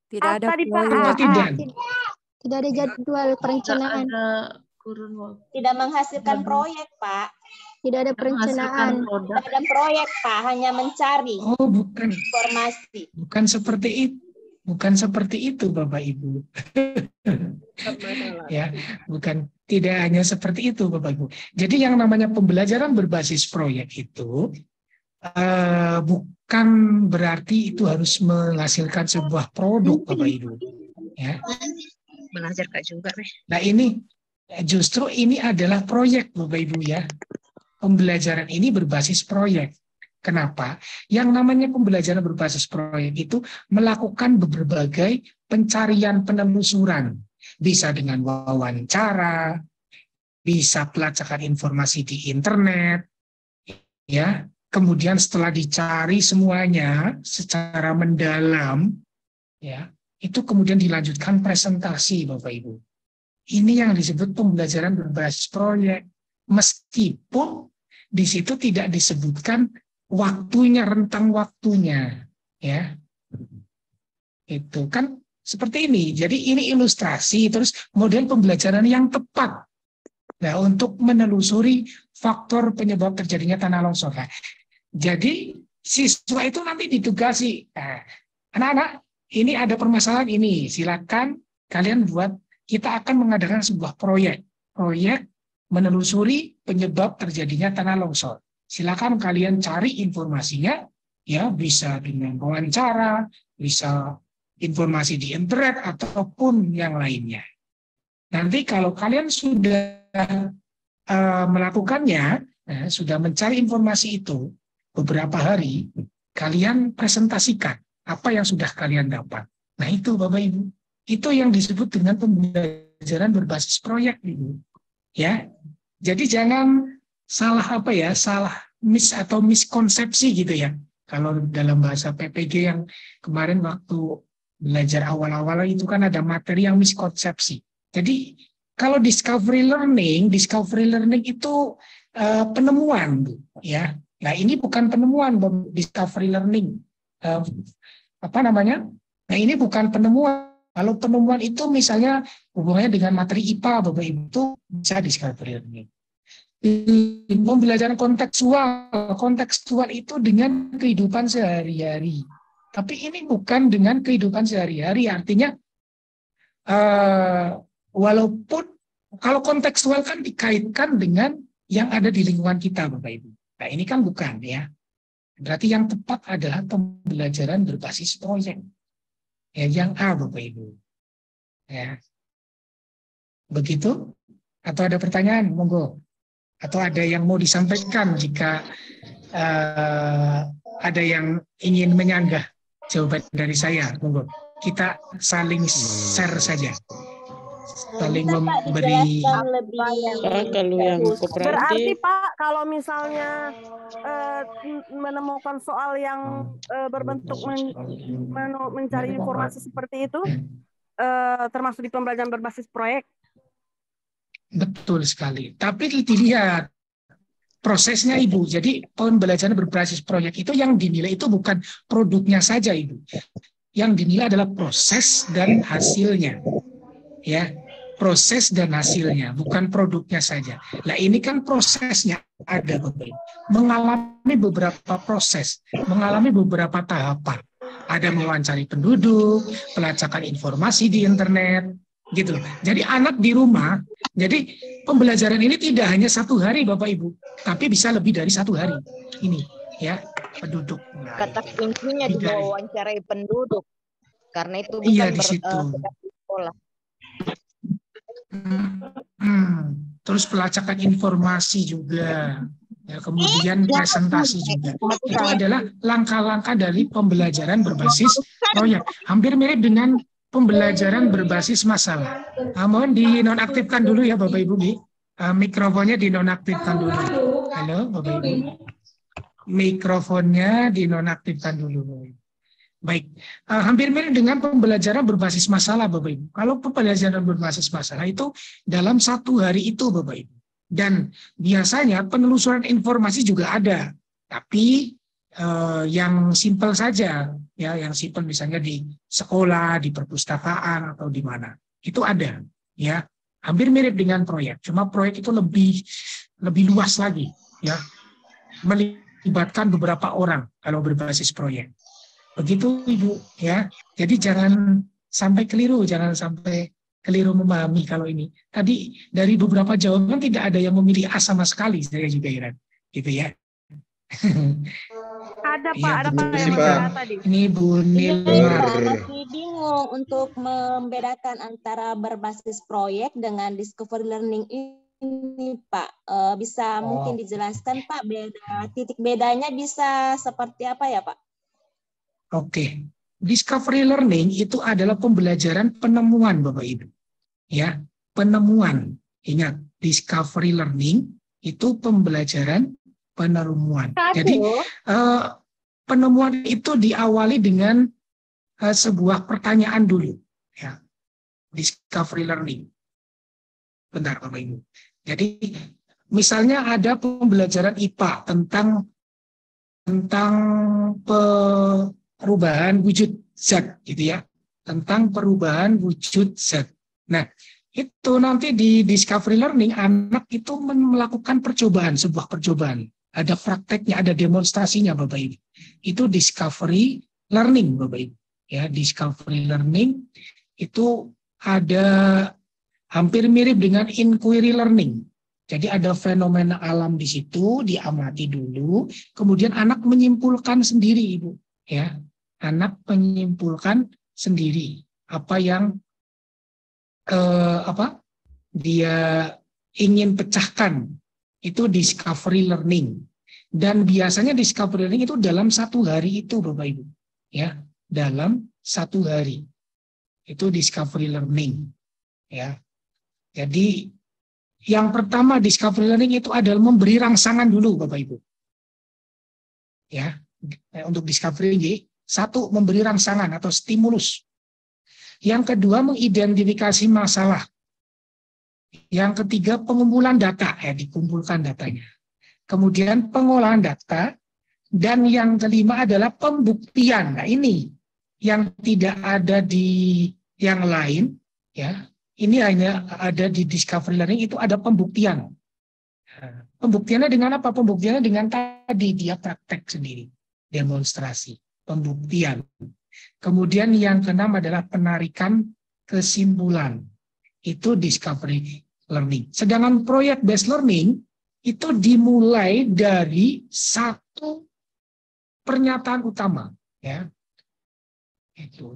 Tidak ada tidak ada jadwal perencanaan. Tidak menghasilkan proyek, Pak. Tidak ada perencanaan. Tidak ada proyek, Pak. Hanya mencari bukan informasi. Bukan seperti itu. Bukan seperti itu, Bapak Ibu. Ya, bukan, tidak hanya seperti itu, Bapak Ibu. Jadi yang namanya pembelajaran berbasis proyek itu bukan berarti itu harus menghasilkan sebuah produk, Bapak Ibu. Ya. Belajar juga nih. Nah ini justru ini adalah proyek Bapak Ibu ya. Pembelajaran ini berbasis proyek. Kenapa? Yang namanya pembelajaran berbasis proyek itu melakukan berbagai pencarian penelusuran. Bisa dengan wawancara, bisa pelacakan informasi di internet, ya. Kemudian setelah dicari semuanya secara mendalam, ya, itu kemudian dilanjutkan presentasi Bapak Ibu. Ini yang disebut pembelajaran berbasis proyek. Meskipun di situ tidak disebutkan waktunya, rentang waktunya, ya. Itu kan seperti ini. Jadi ini ilustrasi terus model pembelajaran yang tepat. Nah, untuk menelusuri faktor penyebab terjadinya tanah longsor. Nah, jadi siswa itu nanti ditugasi, anak-anak ini ada permasalahan ini, silakan kalian buat, kita akan mengadakan sebuah proyek menelusuri penyebab terjadinya tanah longsor. Silakan kalian cari informasinya, ya bisa dengan wawancara, bisa informasi di internet ataupun yang lainnya. Nanti kalau kalian sudah melakukannya, sudah mencari informasi itu beberapa hari, kalian presentasikan apa yang sudah kalian dapat. Nah itu Bapak Ibu, itu yang disebut dengan pembelajaran berbasis proyek Ibu. Ya, jadi jangan salah salah atau miskonsepsi gitu ya. Kalau dalam bahasa PPG yang kemarin waktu belajar awal-awal itu kan ada materi yang miskonsepsi. Jadi kalau discovery learning itu penemuan, ya. Nah ini bukan penemuan, discovery learning. Nah ini bukan penemuan. Kalau penemuan itu misalnya hubungannya dengan materi IPA, Bapak Ibu, itu bisa discovery learning. Pembelajaran kontekstual itu dengan kehidupan sehari-hari. Tapi ini bukan dengan kehidupan sehari-hari, artinya walaupun kalau kontekstual kan dikaitkan dengan yang ada di lingkungan kita, Bapak Ibu. Nah ini kan bukan ya. Berarti yang tepat adalah pembelajaran berbasis proyek. Ya, yang A, Bapak Ibu. Ya. Begitu? Atau ada pertanyaan? Monggo. Atau ada yang mau disampaikan jika ada yang ingin menyanggah jawaban dari saya? Monggo. Kita saling share saja. Saling memberi. Kalau yang kooperatif. Berarti Pak, kalau misalnya menemukan soal yang berbentuk mencari informasi seperti itu, termasuk di pembelajaran berbasis proyek. Betul sekali. Tapi dilihat prosesnya Ibu. Jadi pembelajaran berbasis proyek itu yang dinilai itu bukan produknya saja Ibu. Yang dinilai adalah proses dan hasilnya. Ya, proses dan hasilnya, bukan produknya saja. Nah ini kan prosesnya ada Bapak Ibu. Mengalami beberapa proses, mengalami beberapa tahapan. Ada mewawancari penduduk, pelacakan informasi di internet, gitu. Jadi anak di rumah, jadi pembelajaran ini tidak hanya 1 hari Bapak Ibu, tapi bisa lebih dari 1 hari. Ini ya penduduk. Nah, kata kuncinya di mewawancarai penduduk, karena itu bukan iya di situ. Sekolah. Terus pelacakan informasi juga, ya, kemudian presentasi juga. Itu adalah langkah-langkah dari pembelajaran berbasis proyek. Hampir mirip dengan pembelajaran berbasis masalah. Mohon dinonaktifkan dulu ya Bapak Ibu. Mikrofonnya dinonaktifkan dulu. Halo Bapak Ibu. Mikrofonnya dinonaktifkan dulu. Baik, hampir mirip dengan pembelajaran berbasis masalah Bapak Ibu. Kalau pembelajaran berbasis masalah itu dalam 1 hari itu Bapak Ibu. Dan biasanya penelusuran informasi juga ada. Tapi yang simpel saja, ya, yang simpel misalnya di sekolah, di perpustakaan atau di mana. Itu ada, ya. Hampir mirip dengan proyek. Cuma proyek itu lebih luas lagi, ya. Melibatkan beberapa orang kalau berbasis proyek. Begitu Ibu, ya. Jadi jangan sampai keliru memahami kalau ini. Tadi dari beberapa jawaban tidak ada yang memilih A sama sekali, saya juga heran. Gitu ya. Ada Pak, Ya, ada Pak betul, yang Pak. tadi. Ini Bu Nil. Masih bingung untuk membedakan antara berbasis proyek dengan discovery learning ini Pak. Bisa mungkin dijelaskan Pak, titik bedanya bisa seperti apa ya Pak? Oke, discovery learning itu adalah pembelajaran penemuan Bapak Ibu. Ya, penemuan. Ingat, discovery learning itu pembelajaran penemuan. Jadi penemuan itu diawali dengan sebuah pertanyaan dulu. Ya, discovery learning. Bentar Bapak Ibu. Jadi misalnya ada pembelajaran IPA tentang perubahan wujud zat, gitu ya, tentang perubahan wujud zat. Nah, itu nanti di discovery learning anak itu melakukan sebuah percobaan. Ada prakteknya, ada demonstrasinya Bapak Ibu. Itu discovery learning Bapak Ibu. Ya, discovery learning itu ada hampir mirip dengan inquiry learning. Jadi ada fenomena alam di situ, diamati dulu, kemudian anak menyimpulkan sendiri, Ibu. Ya, anak menyimpulkan sendiri apa yang dia ingin pecahkan. Itu discovery learning. Dan biasanya discovery learning itu dalam 1 hari itu, Bapak Ibu. Ya, dalam 1 hari. Itu discovery learning. Ya. Jadi yang pertama discovery learning itu adalah memberi rangsangan dulu, Bapak Ibu. Ya, untuk discovery, 1 memberi rangsangan atau stimulus. Yang kedua mengidentifikasi masalah. Yang ketiga pengumpulan data, dikumpulkan datanya. Kemudian pengolahan data, dan yang kelima adalah pembuktian. Nah, ini yang tidak ada di yang lain, ya. Ini hanya ada di discovery learning, itu ada pembuktian. Pembuktiannya dengan apa? Pembuktiannya dengan tadi dia praktek sendiri, demonstrasi, pembuktian. Kemudian yang keenam adalah penarikan kesimpulan. Itu discovery learning. Sedangkan project based learning itu dimulai dari 1 pernyataan utama, ya. Itu.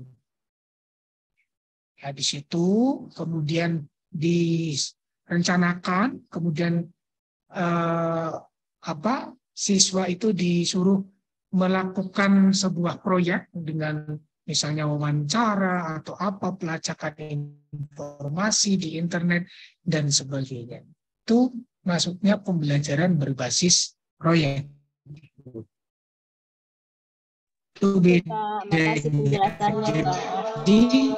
Ya, di situ kemudian direncanakan, kemudian siswa itu disuruh melakukan sebuah proyek dengan misalnya wawancara atau pelacakan informasi di internet dan sebagainya. Itu masuknya pembelajaran berbasis proyek. Itu beda. Di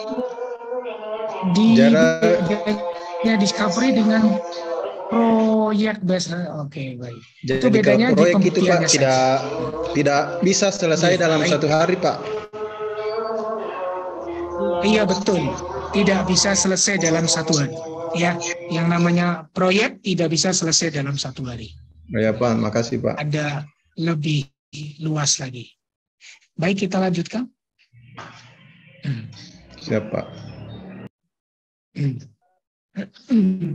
discovery dengan proyek based. Oke, baik. Jadi itu bedanya proyek di itu Pak tidak bisa selesai dalam 1 hari, Pak. Iya, betul. Tidak bisa selesai dalam 1 hari. Ya, yang namanya proyek tidak bisa selesai dalam 1 hari. Ya, Pak. Makasih, Pak. Ada lebih luas lagi. Baik, kita lanjutkan. Siap, Pak.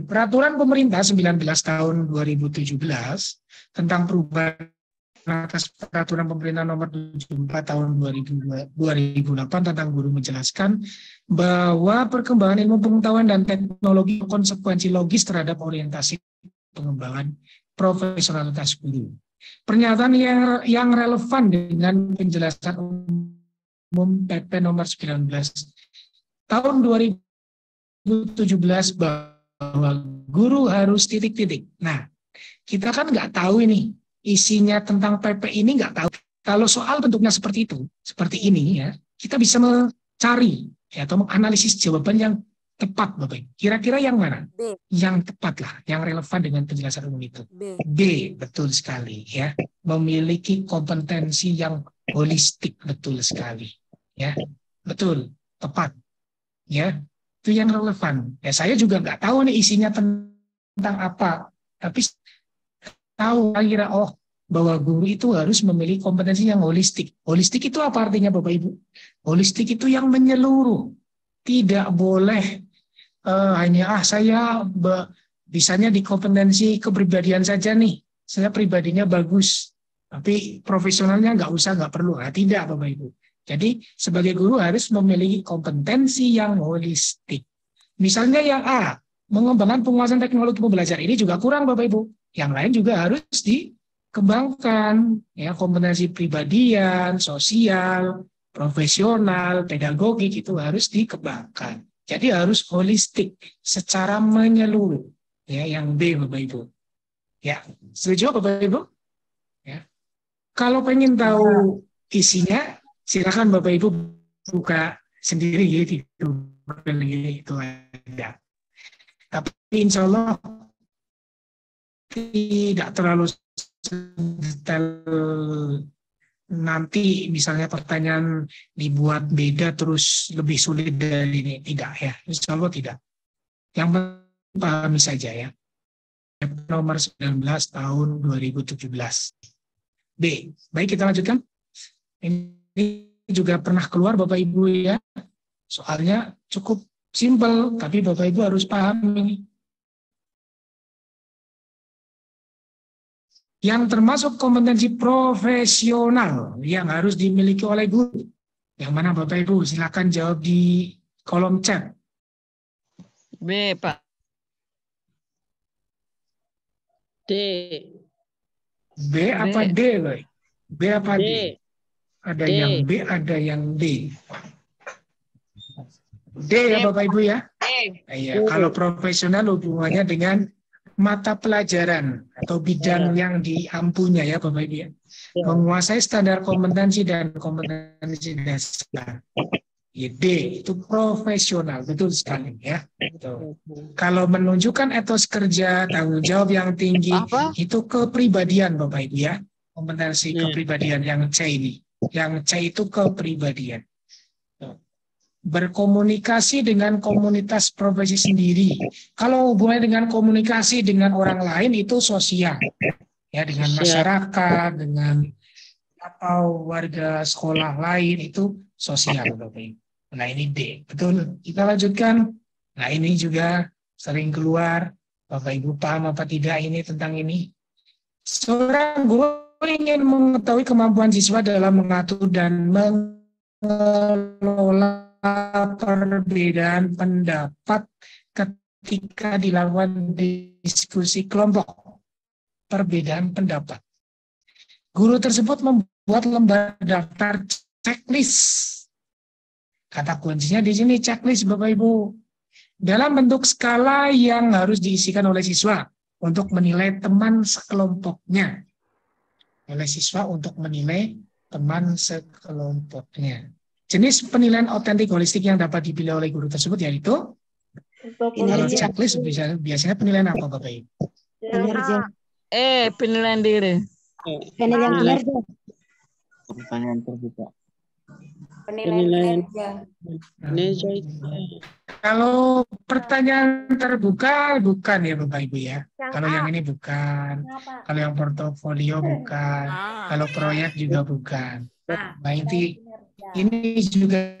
Peraturan Pemerintah 19 tahun 2017 tentang perubahan atas Peraturan Pemerintah Nomor 74 tahun 2008 tentang guru menjelaskan bahwa perkembangan ilmu pengetahuan dan teknologi konsekuensi logis terhadap orientasi pengembangan profesionalitas guru. Pernyataan yang relevan dengan penjelasan umum PP Nomor 19 tahun 2017 bahwa guru harus titik-titik. Nah, kita kan nggak tahu ini isinya tentang PP ini, nggak tahu. Kalau soal bentuknya seperti itu, seperti ini ya, kita bisa mencari ya, atau menganalisis jawaban yang tepat, Bapak. Kira-kira yang mana? B. Yang tepat lah, yang relevan dengan penjelasan umum itu. B, betul sekali ya. Memiliki kompetensi yang holistik, betul sekali. Ya, betul, tepat. Ya, itu yang relevan. Ya, saya juga nggak tahu nih isinya tentang apa, tapi tahu kira bahwa guru itu harus memiliki kompetensi yang holistik. Holistik itu apa artinya, Bapak Ibu? Holistik itu yang menyeluruh. Tidak boleh hanya saya bisanya di kompetensi kepribadian saja nih. Saya pribadinya bagus, tapi profesionalnya nggak perlu. Nah, tidak, Bapak Ibu. Jadi sebagai guru harus memiliki kompetensi yang holistik. Misalnya yang A, mengembangkan penguasaan teknologi pembelajaran, ini juga kurang, Bapak Ibu. Yang lain juga harus dikembangkan, ya, kompetensi pribadian, sosial, profesional, pedagogik itu harus dikembangkan. Jadi harus holistik secara menyeluruh. Ya, yang B, Bapak Ibu. Ya, setuju Bapak Ibu? Ya. Kalau pengen tahu isinya, silakan Bapak Ibu buka sendiri ya di Google itu ada. Tapi insya Allah tidak terlalu detail. Nanti misalnya pertanyaan dibuat beda terus lebih sulit dari ini. Tidak ya, insya Allah tidak. Yang penting pahami saja ya. Nomor 19 tahun 2017. B. Baik, kita lanjutkan. Ini juga pernah keluar Bapak Ibu ya. Soalnya cukup simpel, tapi Bapak Ibu harus paham ini. Yang termasuk kompetensi profesional yang harus dimiliki oleh guru. Yang mana Bapak Ibu? Silakan jawab di kolom chat. B, Pak. D. B apa D, Boy? B apa D? Ada yang B, ada yang D. D ya Bapak Ibu ya? Iya, kalau profesional hubungannya dengan mata pelajaran atau bidang yang diampunya ya Bapak Ibu ya. Menguasai standar kompetensi dan kompetensi dasar. Ya, D itu profesional, betul sekali ya. Betul. Kalau menunjukkan etos kerja, tanggung jawab yang tinggi, itu kepribadian Bapak Ibu ya. Kompetensi kepribadian yang C ini. Yang C itu kepribadian. Berkomunikasi dengan komunitas profesi sendiri. Kalau hubungannya dengan komunikasi dengan orang lain itu sosial. Ya, dengan masyarakat, dengan atau warga sekolah lain itu sosial Bapak Ibu. Nah ini D. Betul. Kita lanjutkan. Nah ini juga sering keluar. Bapak Ibu paham apa tidak ini tentang ini? Seorang guru ingin mengetahui kemampuan siswa dalam mengatur dan mengelola perbedaan pendapat ketika dilakukan diskusi kelompok. Perbedaan pendapat. Guru tersebut membuat lembar daftar checklist. Kata kuncinya di sini checklist Bapak Ibu. Dalam bentuk skala yang harus diisikan oleh siswa untuk menilai teman sekelompoknya. Oleh siswa untuk menilai teman sekelompoknya. Jenis penilaian otentik holistik yang dapat dipilih oleh guru tersebut yaitu kalau checklist biasanya penilaian apa Bapak Ibu? Kinerja. Penilaian diri. Penilaian kinerja. Pertanyaan terbuka. Penilaian kinerja. Kalau pertanyaan terbuka bukan ya Bapak Ibu ya. Kalau yang ini bukan. Kalau yang portofolio bukan. Kalau proyek juga bukan. Nah ini juga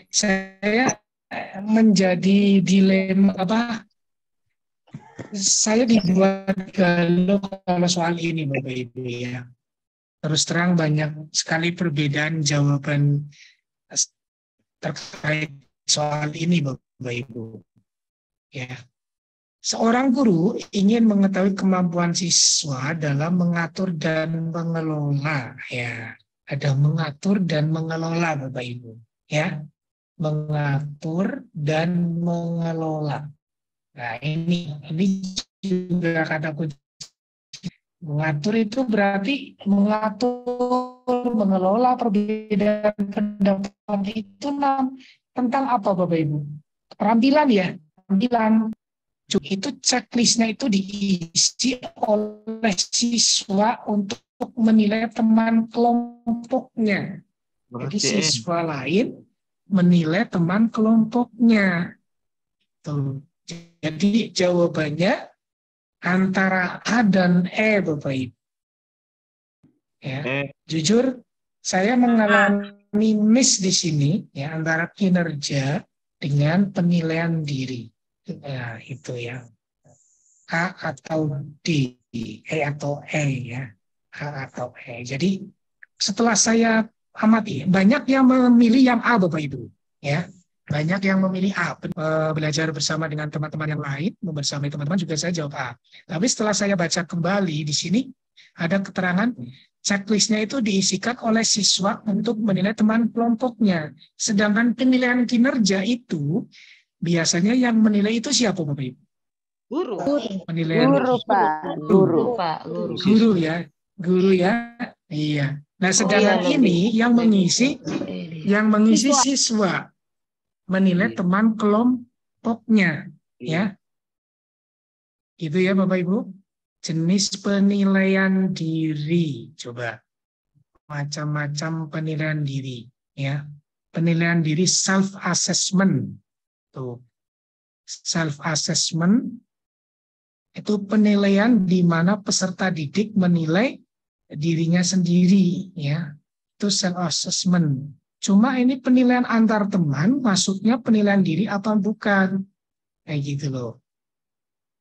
saya menjadi dilema apa? Saya dibuat galau kalau soal ini Bapak Ibu ya. Terus terang banyak sekali perbedaan jawaban terkait soal ini Bapak Ibu. Ya. Seorang guru ingin mengetahui kemampuan siswa dalam mengatur dan mengelola ya. Ada mengatur dan mengelola Bapak Ibu ya. Mengatur dan mengelola. Nah, ini juga kata kunci. Mengatur itu berarti mengatur, mengelola perbedaan pendapat itu tentang apa Bapak Ibu? Keterampilan ya, keterampilan. Itu checklistnya itu diisi oleh siswa untuk menilai teman kelompoknya. Jadi siswa lain menilai teman kelompoknya. Tuh. Jadi jawabannya antara A dan E Bapak Ibu. Ya. Jujur saya mengalami miss di sini ya antara kinerja dengan penilaian diri. Ya, itu ya. A atau D, E atau E ya. A atau E. Jadi setelah saya amati banyak yang memilih yang A Bapak Ibu ya. Banyak yang memilih A, belajar bersama dengan teman-teman yang lain, membersamai teman-teman juga saya jawab A. Tapi setelah saya baca kembali di sini, ada keterangan checklistnya itu diisikan oleh siswa untuk menilai teman kelompoknya. Sedangkan penilaian kinerja itu, biasanya yang menilai itu siapa Bapak Ibu? Guru. Penilaian Guru, Pak. Guru ya. Guru ya. Iya. Nah, sedangkan ini yang mengisi siswa. Menilai teman kelompoknya ya. Itu ya Bapak Ibu. Jenis penilaian diri. Coba. Macam-macam penilaian diri ya. Penilaian diri self assessment. Tuh. Self assessment itu penilaian di mana peserta didik menilai dirinya sendiri ya. Itu self assessment. Cuma ini penilaian antar teman, masuknya penilaian diri apa bukan? Kayak gitu loh.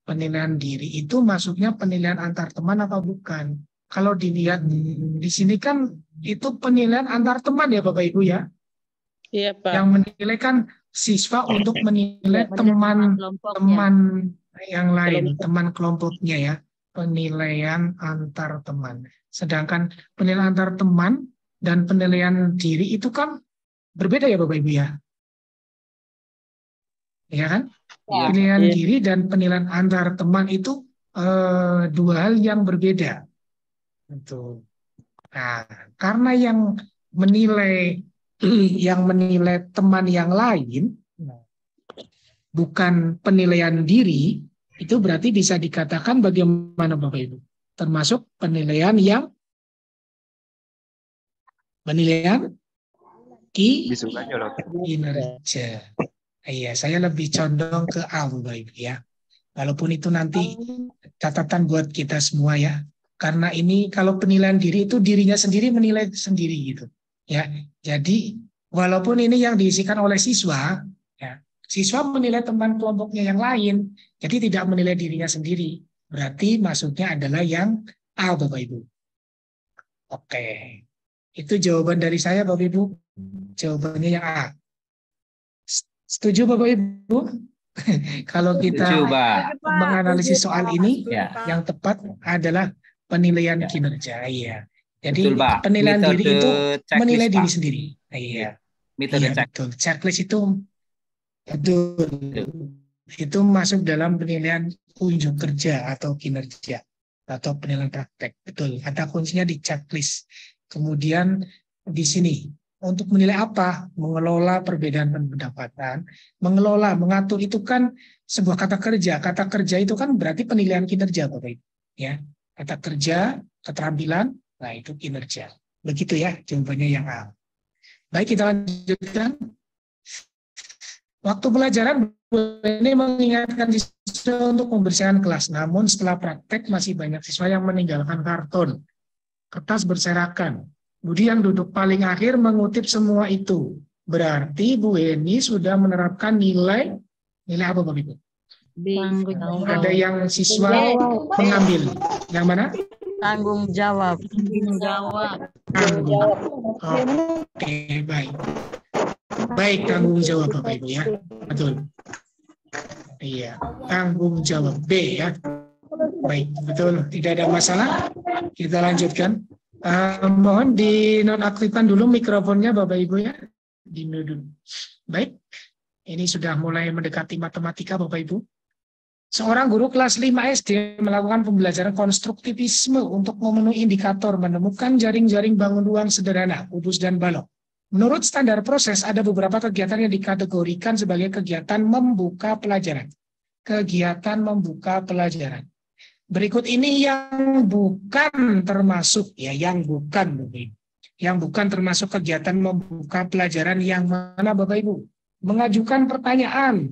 Penilaian diri itu masuknya penilaian antar teman apa bukan? Kalau dilihat di sini kan itu penilaian antar teman ya Bapak Ibu ya. Iya, Pak. Yang menilai kan siswa untuk menilai teman yang lain, teman kelompoknya ya. Penilaian antar teman. Sedangkan penilaian antar teman dan penilaian diri itu kan berbeda ya Bapak Ibu ya. Ya kan? Ya. Penilaian Ya. diri dan penilaian antar teman itu dua hal yang berbeda. Betul. Nah, karena yang menilai teman yang lain bukan penilaian diri, itu berarti bisa dikatakan bagaimana Bapak Ibu? Termasuk penilaian kinerja. Iya, saya lebih condong ke A Bapak Ibu ya. Walaupun itu nanti catatan buat kita semua ya. Karena ini kalau penilaian diri itu dirinya sendiri menilai sendiri gitu. Ya. Jadi walaupun ini yang diisikan oleh siswa, ya, siswa menilai teman kelompoknya yang lain, jadi tidak menilai dirinya sendiri. Berarti maksudnya adalah yang A Bapak Ibu. Oke. Itu jawaban dari saya Bapak Ibu. Jawabannya yang A. Setuju Bapak Ibu? Kalau kita menganalisis soal ini, yang tepat adalah penilaian kinerja. Iya. Jadi Betul, Pak. penilaian Metode diri itu checklist, menilai diri Pak. sendiri. Iya. Metode Iya, betul. Checklist itu betul. Itu masuk dalam penilaian unjuk kerja atau kinerja atau penilaian praktek. Betul. Kata kuncinya di checklist. Kemudian di sini untuk menilai apa? Mengelola perbedaan pendapatan. Mengelola, mengatur itu kan sebuah kata kerja. Kata kerja itu kan berarti penilaian kinerja, Bapak Ibu. Ya, kata kerja, keterampilan, nah itu kinerja. Begitu ya jawabannya yang A. Baik, kita lanjutkan. Waktu pelajaran ini mengingatkan siswa untuk membersihkan kelas. Namun setelah praktek masih banyak siswa yang meninggalkan karton. Kertas berserakan. Budi yang duduk paling akhir mengutip semua itu. Berarti Bu Eni sudah menerapkan nilai apa Bapak Ibu? Ada yang siswa mengambil. Yang mana? Tanggung jawab. Oke, baik. Baik, tanggung jawab Bapak Ibu ya. Betul. Iya, tanggung jawab B ya. Baik, betul. Tidak ada masalah. Kita lanjutkan. Mohon dinonaktifkan dulu mikrofonnya Bapak Ibu ya. Dulu. Baik. Ini sudah mulai mendekati matematika Bapak Ibu. Seorang guru kelas 5 SD melakukan pembelajaran konstruktivisme untuk memenuhi indikator menemukan jaring-jaring bangun ruang sederhana, kubus dan balok. Menurut standar proses, ada beberapa kegiatan yang dikategorikan sebagai kegiatan membuka pelajaran. Kegiatan membuka pelajaran. Berikut ini yang bukan termasuk, ya, yang bukan termasuk kegiatan membuka pelajaran yang mana Bapak Ibu? Mengajukan pertanyaan.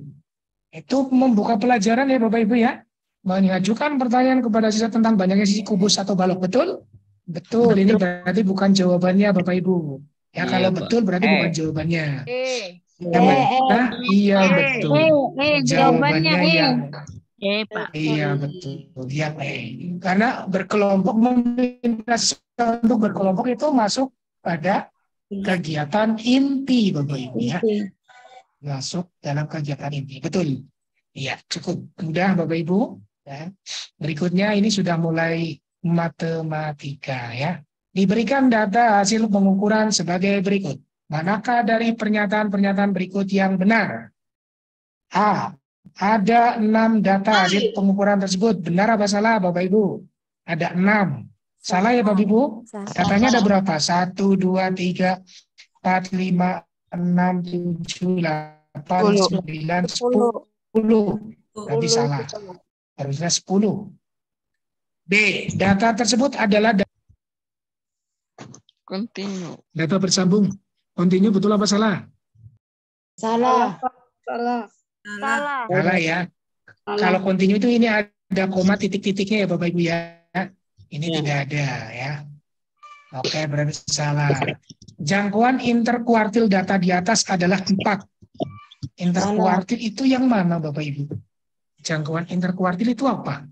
Itu membuka pelajaran ya Bapak Ibu ya. Mengajukan pertanyaan kepada siswa tentang banyaknya sisi kubus atau balok. Betul? Betul. Ini berarti bukan jawabannya Bapak Ibu. Ya, kalau betul berarti bukan jawabannya. Iya betul. Jawabannya yang Pak. Iya betul. Yang karena berkelompok meminta untuk berkelompok itu masuk pada kegiatan inti Bapak Ibu ya. Masuk dalam kegiatan inti. Betul. Iya, cukup mudah Bapak Ibu. Ya. Berikutnya ini sudah mulai matematika ya. Diberikan data hasil pengukuran sebagai berikut. Manakah dari pernyataan-pernyataan berikut yang benar? A. Ada 6 data hasil pengukuran tersebut. Benar apa salah Bapak Ibu? Ada 6. Salah ya Bapak Ibu? Datanya ada berapa? 1, 2, 3, 4, 5, 6, 7, 8, 9, 10. Berarti salah. Harusnya 10. B. Data tersebut adalah Continue. data bersambung. Continue betul apa salah? Salah. Salah ya. Kalau continue itu ini ada koma titik-titiknya ya Bapak Ibu ya. Ini tidak ada ya. Oke, berarti salah. Jangkauan interkuartil data di atas adalah 4. Interkuartil itu yang mana, Bapak Ibu? Jangkauan interkuartil itu apa?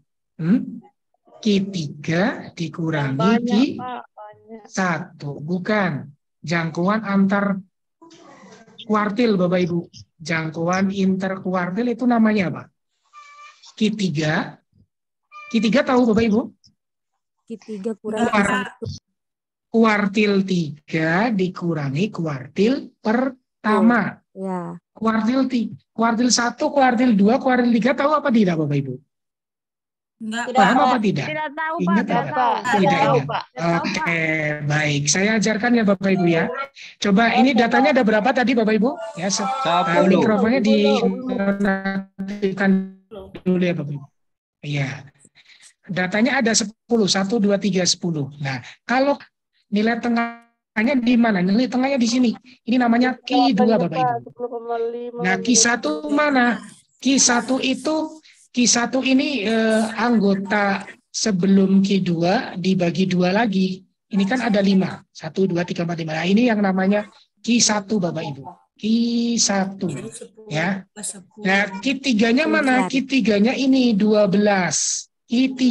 Q3 dikurangi Q1. Bukan. Jangkauan antar kuartil, Bapak Ibu. Jangkauan interkuartil itu namanya apa? Q3. Q3 tahu Bapak Ibu? Q3 kurang Q1. Kuartil 3 dikurangi kuartil pertama. Ya. Kuartil 1, kuartil 2, kuartil 3 tahu apa tidak Bapak Ibu? Enggak. Paham apa tidak? Tidak tahu, Pak. Ingat Tidak apa? tahu. Tidak ingat. Oke, baik. Saya ajarkan ya Bapak Ibu ya. Coba ini datanya ada berapa tadi Bapak Ibu? Ya, 10. mikrofonnya dinonaktifkan dulu ya Bapak Ibu. Iya. Datanya ada 10, 1, 2, 3, 10. Nah, kalau nilai tengahnya di mana? Nilai tengahnya di sini. Ini namanya Q2 Bapak Ibu. Nah, Q1 mana? Q1 ini anggota sebelum Q2 dibagi 2 lagi. Ini kan ada 5. 1, 2, 3, 4, 5. Nah, ini yang namanya Q1 Bapak Ibu. Q1 ya. Nah, Q3-nya mana? Q3-nya ini 12. Q3.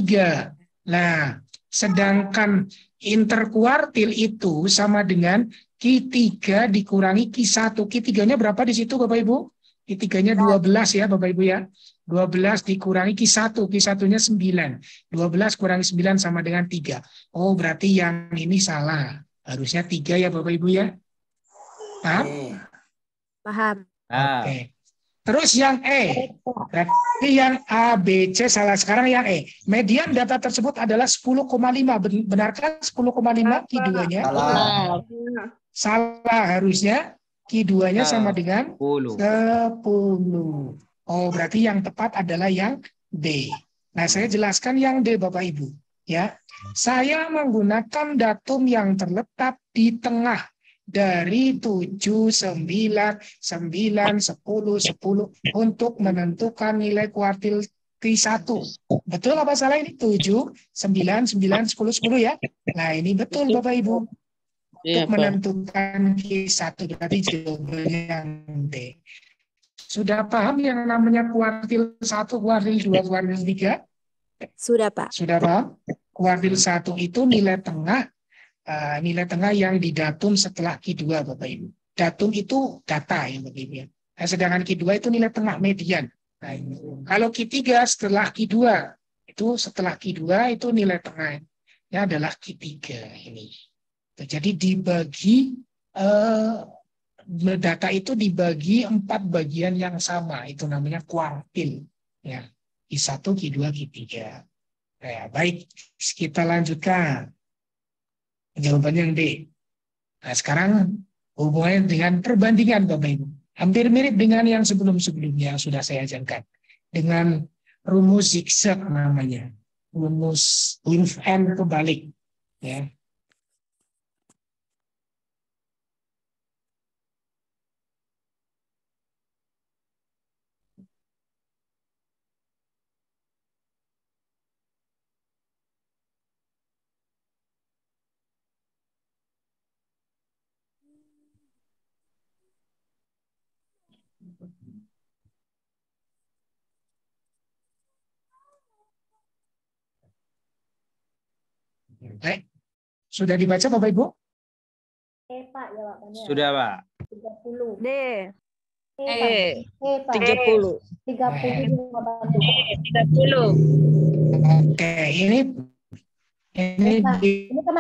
Nah, sedangkan interkuartil itu sama dengan Q3 dikurangi Q1. Q3-nya berapa di situ Bapak Ibu? Q3-nya 12 ya Bapak Ibu ya. 12 dikurangi Q1. Q1-nya 9. 12 kurangi 9 sama dengan 3. Oh, berarti yang ini salah. Harusnya 3 ya Bapak Ibu ya. Paham? Paham. Oke. Terus yang E. Berarti yang A, B, C salah. Sekarang yang E. Median data tersebut adalah 10,5. Benarkah 10,5 Q2-nya? Salah. Harusnya Q2-nya sama dengan 10. Oh, berarti yang tepat adalah yang D. Nah, saya jelaskan yang D Bapak Ibu. Ya, saya menggunakan datum yang terletak di tengah dari 7, 9, 9, 10, 10 untuk menentukan nilai kuartil Q1. Betul apa salah ini? 7, 9, 9, 10, 10 ya? Nah, ini betul Bapak Ibu. Untuk menentukan Q1 berarti jawabannya yang D. Sudah paham yang namanya kuartil 1, kuartil 2, kuartil 3? Sudah, Pak. Sudah paham? Kuartil 1 itu nilai tengah yang didatum setelah Q2 Bapak Ibu. Datum itu data ya Bapak Ibu. Nah, sedangkan Q2 itu nilai tengah median. Nah, kalau Q3 setelah Q2 itu nilai tengahnya adalah Q3 ini. Jadi dibagi data itu dibagi 4 bagian yang sama, itu namanya kuartil ya. Q1, Q2, Q3. Ya, baik, kita lanjutkan. Jawabannya yang D. Nah, sekarang hubungannya dengan perbandingan Bapak Ibu. Hampir mirip dengan yang sebelum-sebelumnya yang sudah saya ajarkan. Dengan rumus zigzag namanya. Rumus huruf N kebalik. Ya. Baik. Sudah dibaca Bapak Ibu? Pak jawabannya. Sudah, Pak. D. 30. 30. Oke, ini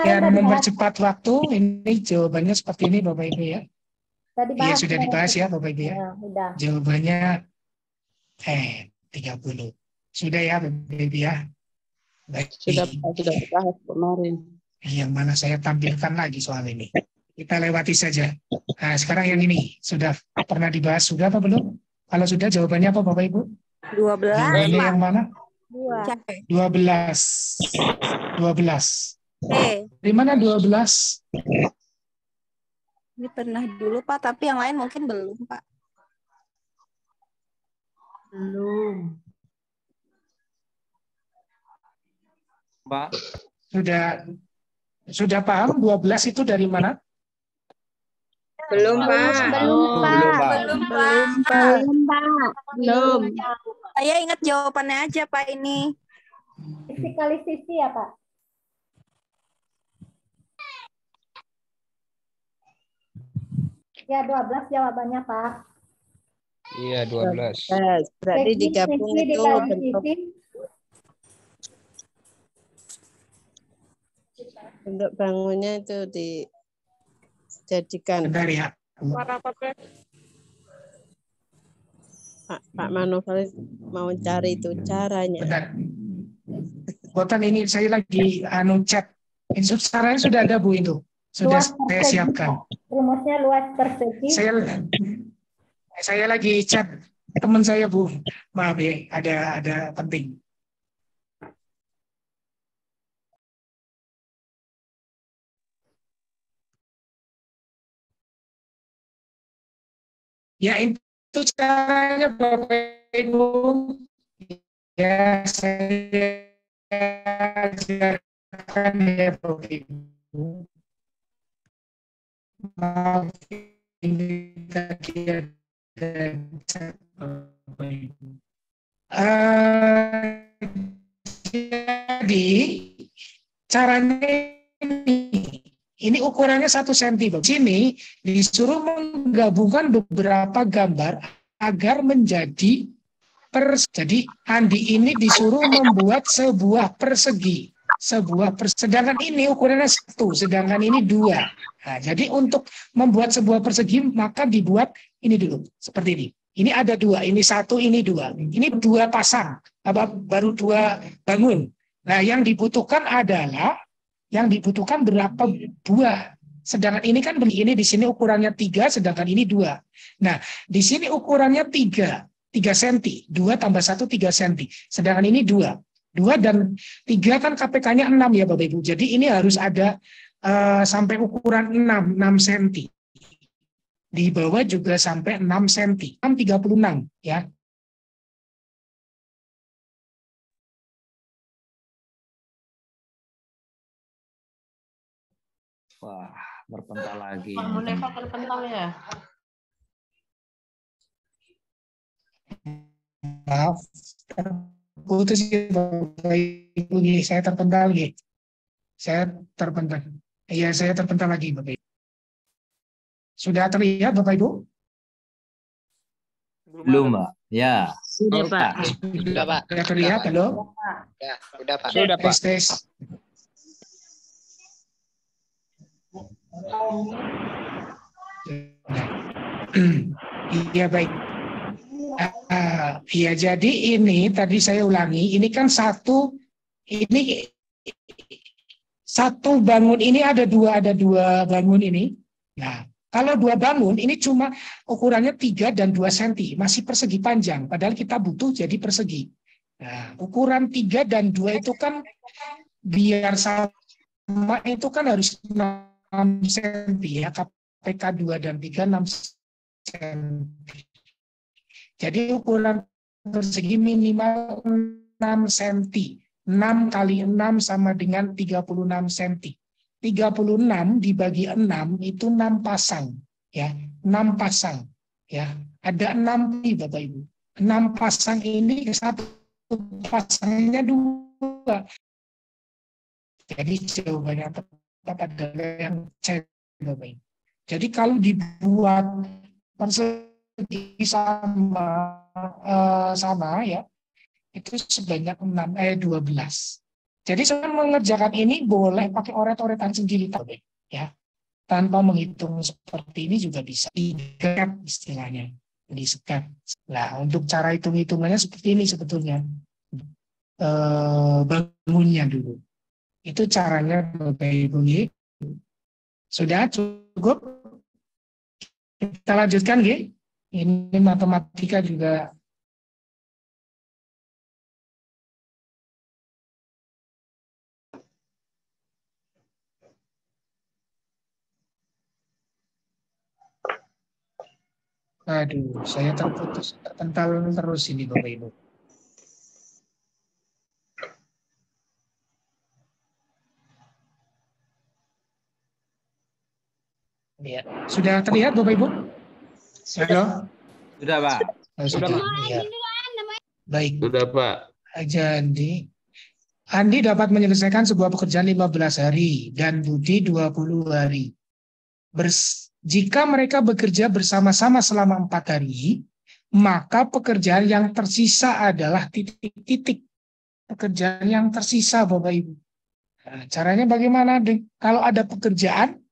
biar mempercepat waktu, ini jawabannya seperti ini Bapak Ibu ya. Iya, sudah dibahas ya Bapak Ibu ya. Jawabannya 30. Sudah ya Bapak Ibu ya. Baik. Sudah dibahas kemarin. Yang mana saya tampilkan lagi soal ini. Kita lewati saja. Nah, sekarang yang ini sudah pernah dibahas, sudah apa belum? Kalau sudah, jawabannya apa Bapak Ibu? 12. Jawabannya yang mana? 12. 12. Di mana 12? Ini pernah dulu Pak, tapi yang lain mungkin belum Pak. Belum. Pak. Sudah Sudah paham 12 itu dari mana? Belum, Pak. Belum. Saya ingat jawabannya aja, Pak, ini. Fisikalisasi ya, Pak? Ya, 12 jawabannya, Pak. Iya, 12. Berarti digabung itu Bentuk bangunnya itu dijadikan. Bentar ya. Pak Manovalis mau cari itu caranya. Bentar. Botan ini saya lagi chat. Instruksi caranya sudah ada Bu itu. Sudah saya siapkan. Rumusnya luas persegi. Saya lagi chat teman saya Bu. Maaf ya, ada penting. Ya itu caranya Bapak Ibu. Ya saya ajarkan ya Bapak Ibu. Maaf ini tadi ada Bapak Ibu. Jadi caranya ini ukurannya 1 cm. Sini disuruh menggabungkan beberapa gambar agar menjadi Jadi Andi ini disuruh membuat sebuah persegi. Sedangkan ini ukurannya 1, sedangkan ini 2. Nah, jadi untuk membuat sebuah persegi maka dibuat ini dulu seperti ini. Ini ada 2, ini 1, ini 2. Ini 2 pasang, baru 2 bangun. Nah, yang dibutuhkan berapa buah. Sedangkan ini kan ini di sini ukurannya 3, sedangkan ini 2. Nah, di sini ukurannya 3 cm. 2 tambah 1, 3 cm. Sedangkan ini 2. 2 dan 3 kan KPK-nya 6 ya Bapak Ibu. Jadi ini harus ada sampai ukuran 6 cm. Di bawah juga sampai 6 cm. 36 ya. Wah, terpental lagi. Moneva terpental ya? Maaf, putus ya Bapak Ibu. Saya terpental ya. Saya terpental. Iya, saya terpental lagi Bapak Ibu. Sudah terlihat Bapak Ibu? Belum, Pak. Ya. Sudah, Pak. Sudah, Pak. Sudah terlihat, halo? Ya, sudah, Pak. Sudah, Pak. Tes. Iya, baik. Iya, jadi ini tadi saya ulangi, ini kan satu bangun ini ada dua bangun ini. Nah, kalau 2 bangun ini cuma ukurannya 3 dan 2 cm, masih persegi panjang, padahal kita butuh jadi persegi. Nah, ukuran 3 dan 2 itu kan biar sama itu kan harus 6 cm ya, KPK 2 dan 3 6 cm. Jadi ukuran persegi minimal 6 cm. 6 kali 6 sama dengan 36 cm. 36 dibagi 6 itu 6 pasang. Ya, 6 pasang. Ya, ada 6 nih Bapak Ibu. 6 pasang ini satu pasangnya 2. Jadi jawabannya tepat adalah yang C Bapak Ibu. Jadi kalau dibuat persegi sama ya, itu sebanyak 12. Jadi saya mengerjakan ini boleh pakai oret-oretan sendiri ya. Tanpa menghitung seperti ini juga bisa di-gap istilahnya, di-gap. Nah, untuk cara hitung-hitungannya seperti ini sebetulnya. Bangunnya dulu. Itu caranya Bapak Ibu. Sudah cukup? Kita lanjutkan, G. Ini matematika juga. Aduh, saya terpental terus ini Bapak Ibu. Ya. Sudah terlihat Bapak Ibu? Halo? Sudah, Pak. Sudah, Pak. Ya. Baik. Sudah, Pak. Jadi, Andi dapat menyelesaikan sebuah pekerjaan 15 hari dan Budi 20 hari. Jika mereka bekerja bersama-sama selama 4 hari, maka pekerjaan yang tersisa adalah titik-titik. Pekerjaan yang tersisa, Bapak Ibu. Nah, caranya bagaimana? Kalau ada pekerjaan,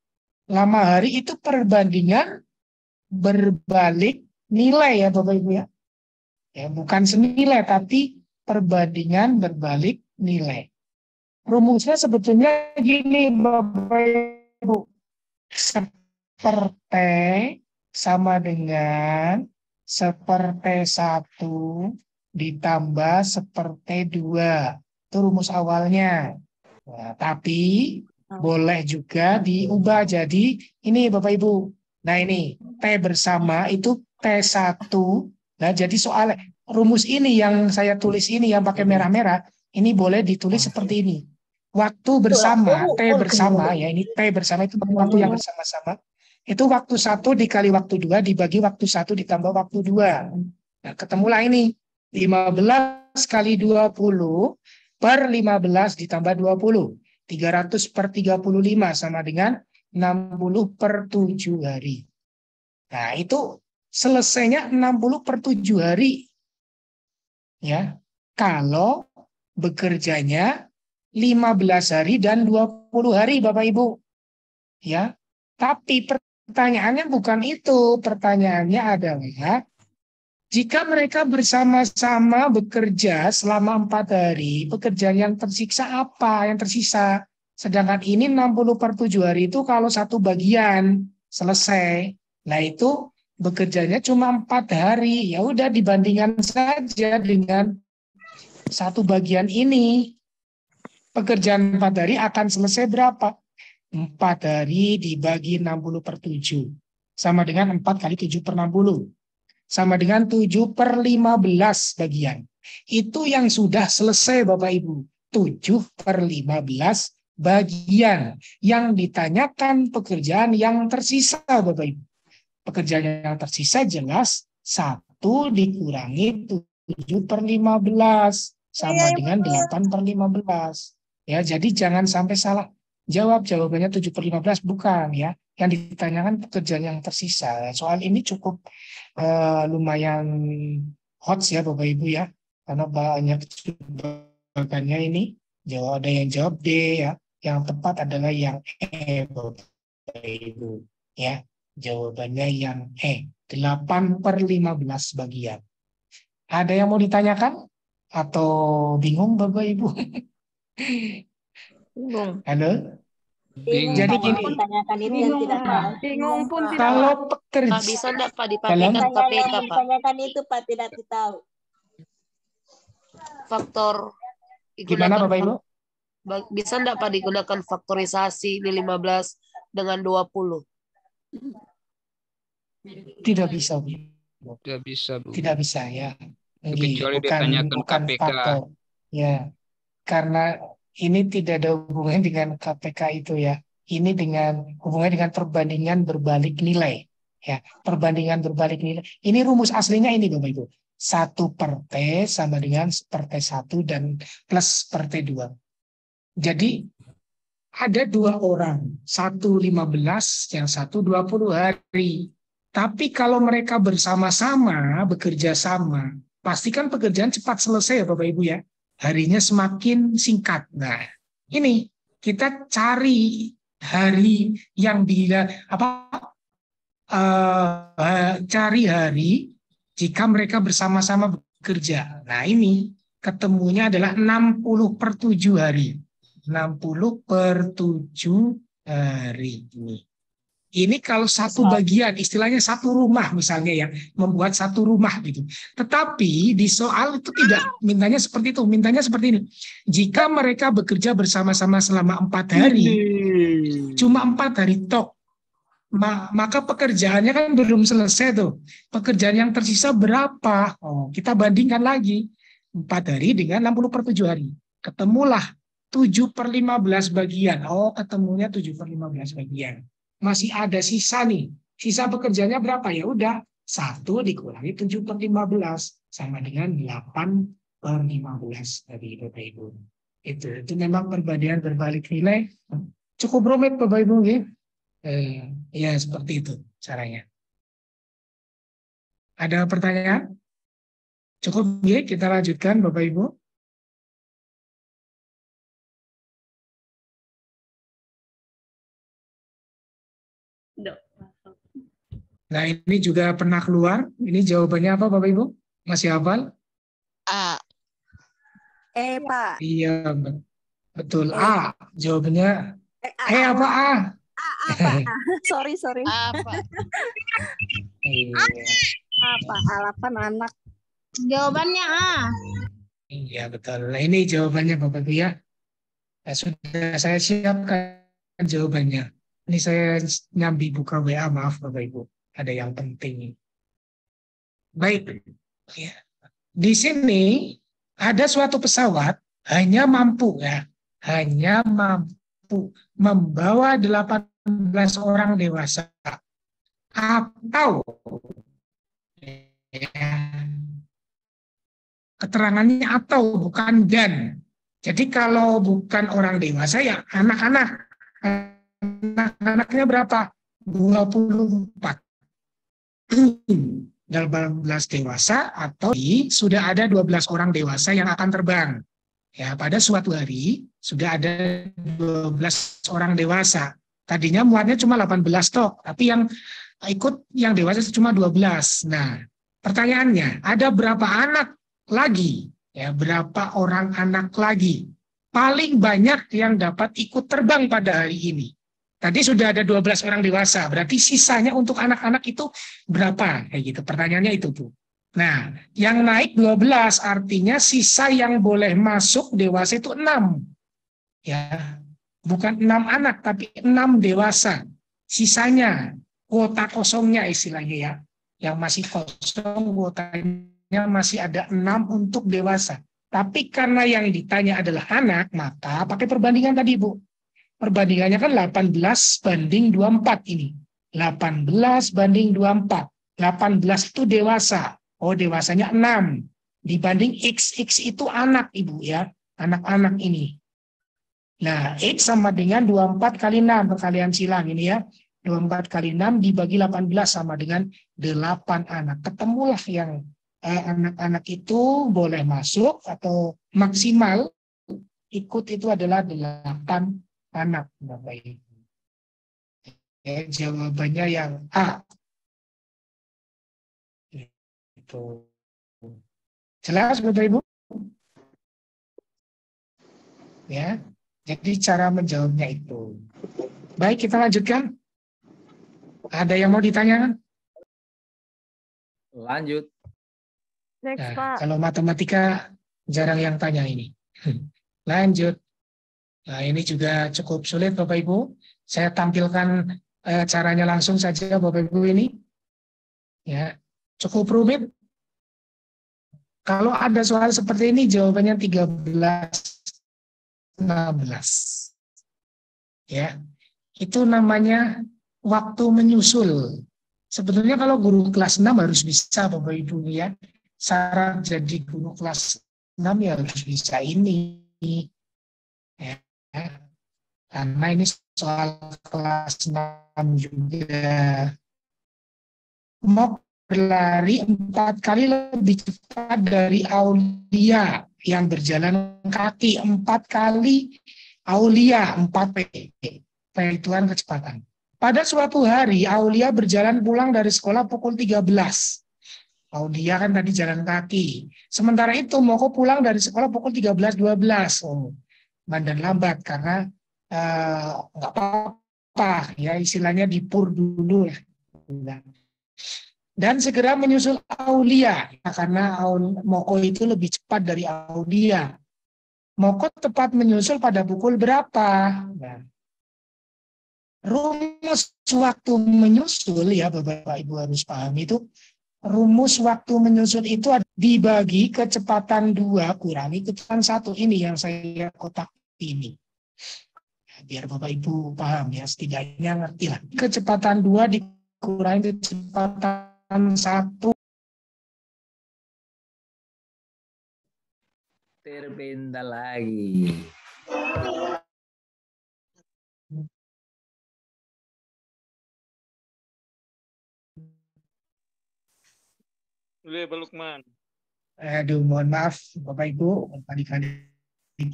lama hari itu perbandingan berbalik nilai ya Bapak Ibu ya. Ya, bukan senilai, tapi perbandingan berbalik nilai. Rumusnya sebetulnya gini Bapak Ibu. Seperti sama dengan seperti 1 ditambah seperti 2. Itu rumus awalnya. Nah, tapi boleh juga diubah jadi ini Bapak Ibu. Nah ini T bersama itu T1. Nah jadi soal rumus ini yang saya tulis ini yang pakai merah-merah. Ini boleh ditulis seperti ini. Waktu bersama, T bersama ya ini T bersama itu waktu yang bersama-sama. Itu waktu 1 dikali waktu 2 dibagi waktu 1 ditambah waktu 2. Nah ketemulah ini. 15 kali 20 per 15 ditambah 20. 300 per 35 sama dengan 60 per 7 hari. Nah, itu selesainya 60 per 7 hari. Ya. Kalau bekerjanya 15 hari dan 20 hari, Bapak Ibu. Ya. Tapi pertanyaannya bukan itu. Pertanyaannya adalah jika mereka bersama-sama bekerja selama 4 hari, pekerjaan yang tersiksa apa? Yang tersisa. Sedangkan ini 60 per 7 hari itu kalau 1 bagian selesai. Nah itu bekerjanya cuma 4 hari. Ya udah dibandingkan saja dengan 1 bagian ini. Pekerjaan 4 hari akan selesai berapa? 4 hari dibagi 60 per 7. Sama dengan 4 kali 7 per 60. Sama dengan 7 per 15 bagian. Itu yang sudah selesai Bapak Ibu. 7 per 15 bagian. Yang ditanyakan pekerjaan yang tersisa Bapak Ibu. Pekerjaan yang tersisa jelas 1 dikurangi 7 per 15. Sama dengan 8 per 15. Ya, jadi jangan sampai salah jawab. Jawabannya 7 per 15 bukan ya. Yang ditanyakan pekerjaan yang tersisa. Soal ini cukup lumayan hot ya Bapak Ibu ya. Karena banyak jebakannya ini. Ada yang jawab D ya. Yang tepat adalah yang E Bapak Ibu. Ya, jawabannya yang E. 8 per 15 bagian. Ada yang mau ditanyakan? Atau bingung Bapak Ibu? Bingung. Halo? Bingung, Jadi Pak, gini, pertanyakan itu yang tidak tahu. Bingung pun tidak. kalau pekerja Pak, bisa enggak Pak dalam dipakai KPK, Pertanyaan Pak? ditanyakan itu Pak tidak tahu. Faktor gimana Bapak Ibu? Bisa enggak Pak digunakan faktorisasi ini 15 dengan 20? Tidak bisa, Bu. Tidak bisa, Bu. Tidak bisa ya. Kecuali ditanyakan KPK. faktor. Ya, karena ini tidak ada hubungannya dengan KPK itu ya. Ini dengan hubungannya dengan perbandingan berbalik nilai. Ya, perbandingan berbalik nilai. Ini rumus aslinya ini Bapak Ibu. 1 per T sama dengan per T1 dan plus per T2. Jadi ada 2 orang. 1 15, yang 1 20 hari. Tapi kalau mereka bersama-sama, bekerja sama, pastikan pekerjaan cepat selesai ya Bapak Ibu ya. Harinya semakin singkat. Nah, ini kita cari hari yang cari hari jika mereka bersama-sama bekerja. Nah, ini ketemunya adalah 60 per 7 hari. 60 per 7 hari ini. Ini kalau satu bagian, istilahnya satu rumah misalnya ya, membuat satu rumah gitu. Tetapi di soal itu tidak mintanya seperti itu, mintanya seperti ini. Jika mereka bekerja bersama-sama selama 4 hari, cuma 4 hari tok, maka pekerjaannya kan belum selesai tuh. Pekerjaan yang tersisa berapa? Oh, kita bandingkan lagi. 4 hari dengan 60 per 7 hari. Ketemulah 7 per 15 bagian. Oh, ketemunya 7 per 15 bagian. masih ada sisa nih. Sisa pekerjaannya berapa? Ya udah, 1 dikurangi 7/15 sama dengan 8/15 dari Bapak Ibu. Itu memang perbandingan berbalik nilai. Cukup rumit Bapak Ibu, ya. Ya seperti itu caranya. Ada pertanyaan? Cukup ya, kita lanjutkan Bapak Ibu. Nah ini juga pernah keluar. Ini jawabannya apa Bapak Ibu? Masih hafal? A. Pak. Iya, betul. A. Jawabannya. Apa A? Apa? Sorry. Apa? Apa? Alapan anak. Jawabannya A. Iya, betul. Nah, ini jawabannya Bapak Ibu ya. Sudah saya siapkan jawabannya. Ini saya nyambi buka WA, maaf Bapak Ibu. Ada yang penting. Baik. Ya. Di sini ada suatu pesawat hanya mampu membawa 18 orang dewasa atau keterangannya atau bukan dan. Jadi kalau bukan orang dewasa ya anak-anak. Anak-anaknya berapa? 24. 18 dewasa atau sudah ada 12 orang dewasa yang akan terbang. Ya, pada suatu hari sudah ada 12 orang dewasa. Tadinya muatnya cuma 18 tok, tapi yang ikut yang dewasa cuma 12. Nah, pertanyaannya, ada berapa anak lagi? Ya, berapa orang anak lagi? Paling banyak yang dapat ikut terbang pada hari ini. Tadi sudah ada 12 orang dewasa, berarti sisanya untuk anak-anak itu berapa? Kayak gitu, pertanyaannya itu tuh. Nah, yang naik 12 artinya sisa yang boleh masuk dewasa itu 6. Ya, bukan 6 anak, tapi 6 dewasa. Sisanya, kuota kosongnya istilahnya ya. Yang masih kosong, kuotanya masih ada 6 untuk dewasa. Tapi karena yang ditanya adalah anak, maka pakai perbandingan tadi, Bu. Perbandingannya kan 18/24 ini. 18/24. 18 itu dewasa. Oh, dewasanya 6. Dibanding X itu anak, Ibu ya. Anak-anak ini. Nah, X sama dengan 24 kali 6. Perkalian silang ini ya. 24 kali 6 dibagi 18 sama dengan 8 anak. Ketemulah yang anak-anak itu boleh masuk atau maksimal ikut itu adalah 8 anak, Bapak Ibu. Jawabannya yang A. Itu. Jelas Bapak Ibu? Ya. Jadi cara menjawabnya itu. Baik, kita lanjutkan. Ada yang mau ditanyakan? Lanjut. Next, Nah, Pak. kalau matematika jarang yang tanya ini. Lanjut. Nah, ini juga cukup sulit Bapak Ibu. Saya tampilkan caranya langsung saja Bapak Ibu ini. Ya, cukup rumit. Kalau ada soal seperti ini jawabannya 13/16. Ya. Itu namanya waktu menyusul. Sebetulnya kalau guru kelas 6 harus bisa Bapak Ibu ya. Syarat jadi guru kelas 6 ya harus bisa ini. Ya. Karena ini soal kelas 6 juga. Mau berlari 4 kali lebih cepat dari Aulia yang berjalan kaki. 4 kali Aulia, 4P. Perhitungan kecepatan. Pada suatu hari Aulia berjalan pulang dari sekolah pukul 13. Aulia kan tadi jalan kaki. Sementara itu Moko pulang dari sekolah pukul 13.12. Oh, dan lambat karena nggak apa-apa ya, istilahnya dipur dulu ya. Dan segera menyusul Aulia karena Moko itu lebih cepat dari Aulia. Moko tepat menyusul pada pukul berapa? Nah, rumus waktu menyusul ya Bapak Ibu harus paham itu. Rumus waktu menyusul itu dibagi kecepatan 2 kurangi kecepatan 1. Ini yang saya kotak ini. Biar Bapak Ibu paham ya, setidaknya ngerti lah. Kecepatan 2 dikurangi kecepatan 1. Terbentar lagi. Pak Lukman. Aduh, mohon maaf Bapak Ibu, adik-adik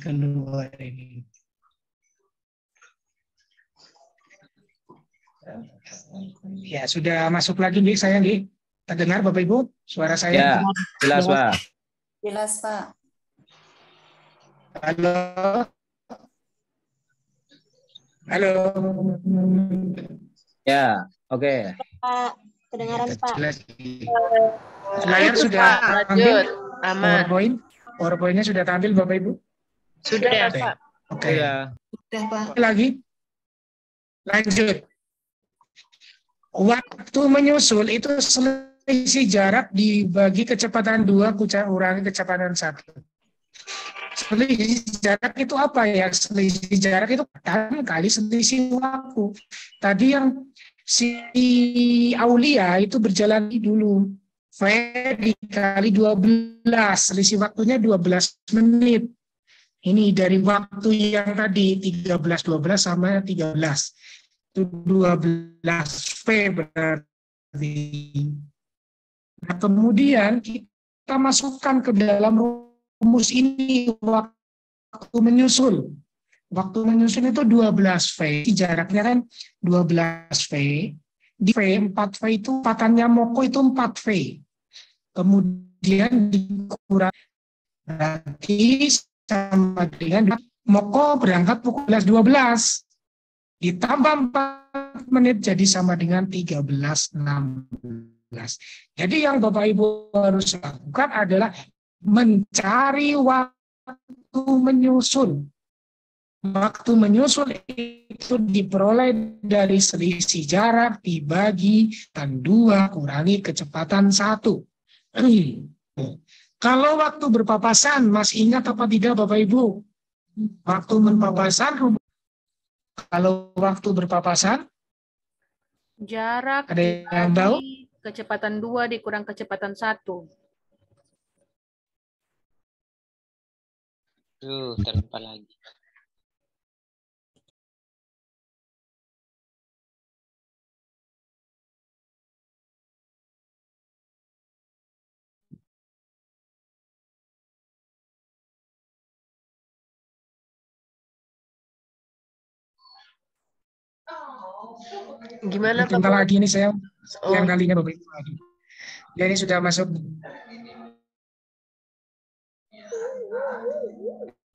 keluar ini. Ya, sudah masuk lagi nih saya nih. Terdengar Bapak Ibu suara saya? Ya, jelas Pak. Jelas Pak. Halo. Halo. Ya, oke. Pak, kedengaran Pak. Layar sudah lanjut. Aman. PowerPoint-nya sudah tampil Bapak Ibu? Sudah, Oke. Pak. Oke. Sudah Pak. Lagi. Lanjut. Waktu menyusul itu selisih jarak dibagi kecepatan 2 kurangi kecepatan 1. Selisih jarak itu apa ya? Selisih jarak itu kali selisih waktu. Tadi yang si Aulia itu berjalan dulu. V dikali 12, selisih waktunya 12 menit. Ini dari waktu yang tadi 13-12 sama 13. Itu 12 V berarti. Nah, kemudian kita masukkan ke dalam rumus ini waktu menyusul. Waktu menyusul itu 12 V. Jaraknya kan 12 V. Di V, 4 V itu patannya Moko itu 4 V. Kemudian dikurangi berarti sama dengan Moko berangkat pukul 12. Ditambah 4 menit jadi sama dengan 13.16. Jadi yang Bapak Ibu harus lakukan adalah mencari waktu menyusul. Waktu menyusul itu diperoleh dari selisih jarak dibagi dan 2 kurangi kecepatan 1. Kalau waktu berpapasan, masih ingat apa tidak Bapak Ibu? Waktu berpapasan, kalau waktu berpapasan, jarak ada yang tahu? Kecepatan 2 dikurang kecepatan 1. Terlupa lagi. Gimana Pak? Bentar lagi ini saya yang kalinya Bapak Ibu lagi. Ya, ini sudah masuk.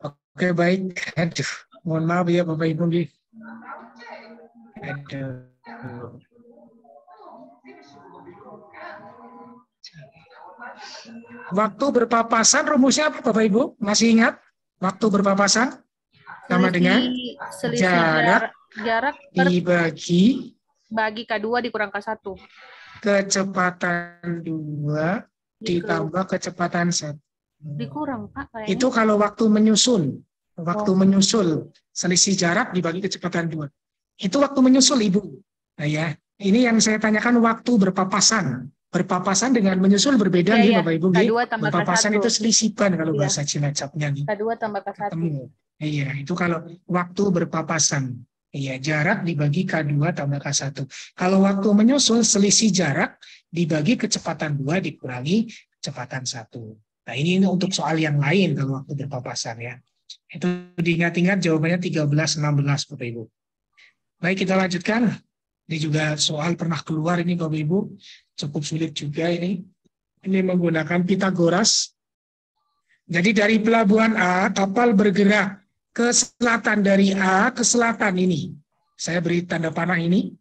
Oke, baik. Aduh, mohon maaf ya Bapak Ibu. Aduh. Waktu berpapasan rumusnya apa Bapak Ibu? Masih ingat? Waktu berpapasan sama dengan jarak dibagi K2 dikurang K1. Kecepatan 2 ditambah kecepatan 1. Dikurang Pak kayaknya. Itu kalau waktu menyusul. Waktu menyusul selisih jarak dibagi kecepatan 2. Itu waktu menyusul Ibu. Nah ya, ini yang saya tanyakan waktu berpapasan. Berpapasan dengan menyusul berbeda nih Bapak Ibu. Berpapasan itu selisipan kalau bahasa Cilacapnya nih. K2 tambah K1. Iya, itu kalau waktu berpapasan. Iya, jarak dibagi K2 tambah K1. Kalau waktu menyusul selisih jarak dibagi kecepatan 2 dikurangi kecepatan 1. Nah, ini untuk soal yang lain kalau waktu berpapasan ya. Itu diingat-ingat jawabannya 13-16 Bapak Ibu. Baik, kita lanjutkan. Ini juga soal pernah keluar ini Bapak Ibu. Cukup sulit juga ini. Ini menggunakan Pitagoras. Jadi dari pelabuhan A, kapal bergerak ke selatan, dari A ke selatan ini. Saya beri tanda panah ini.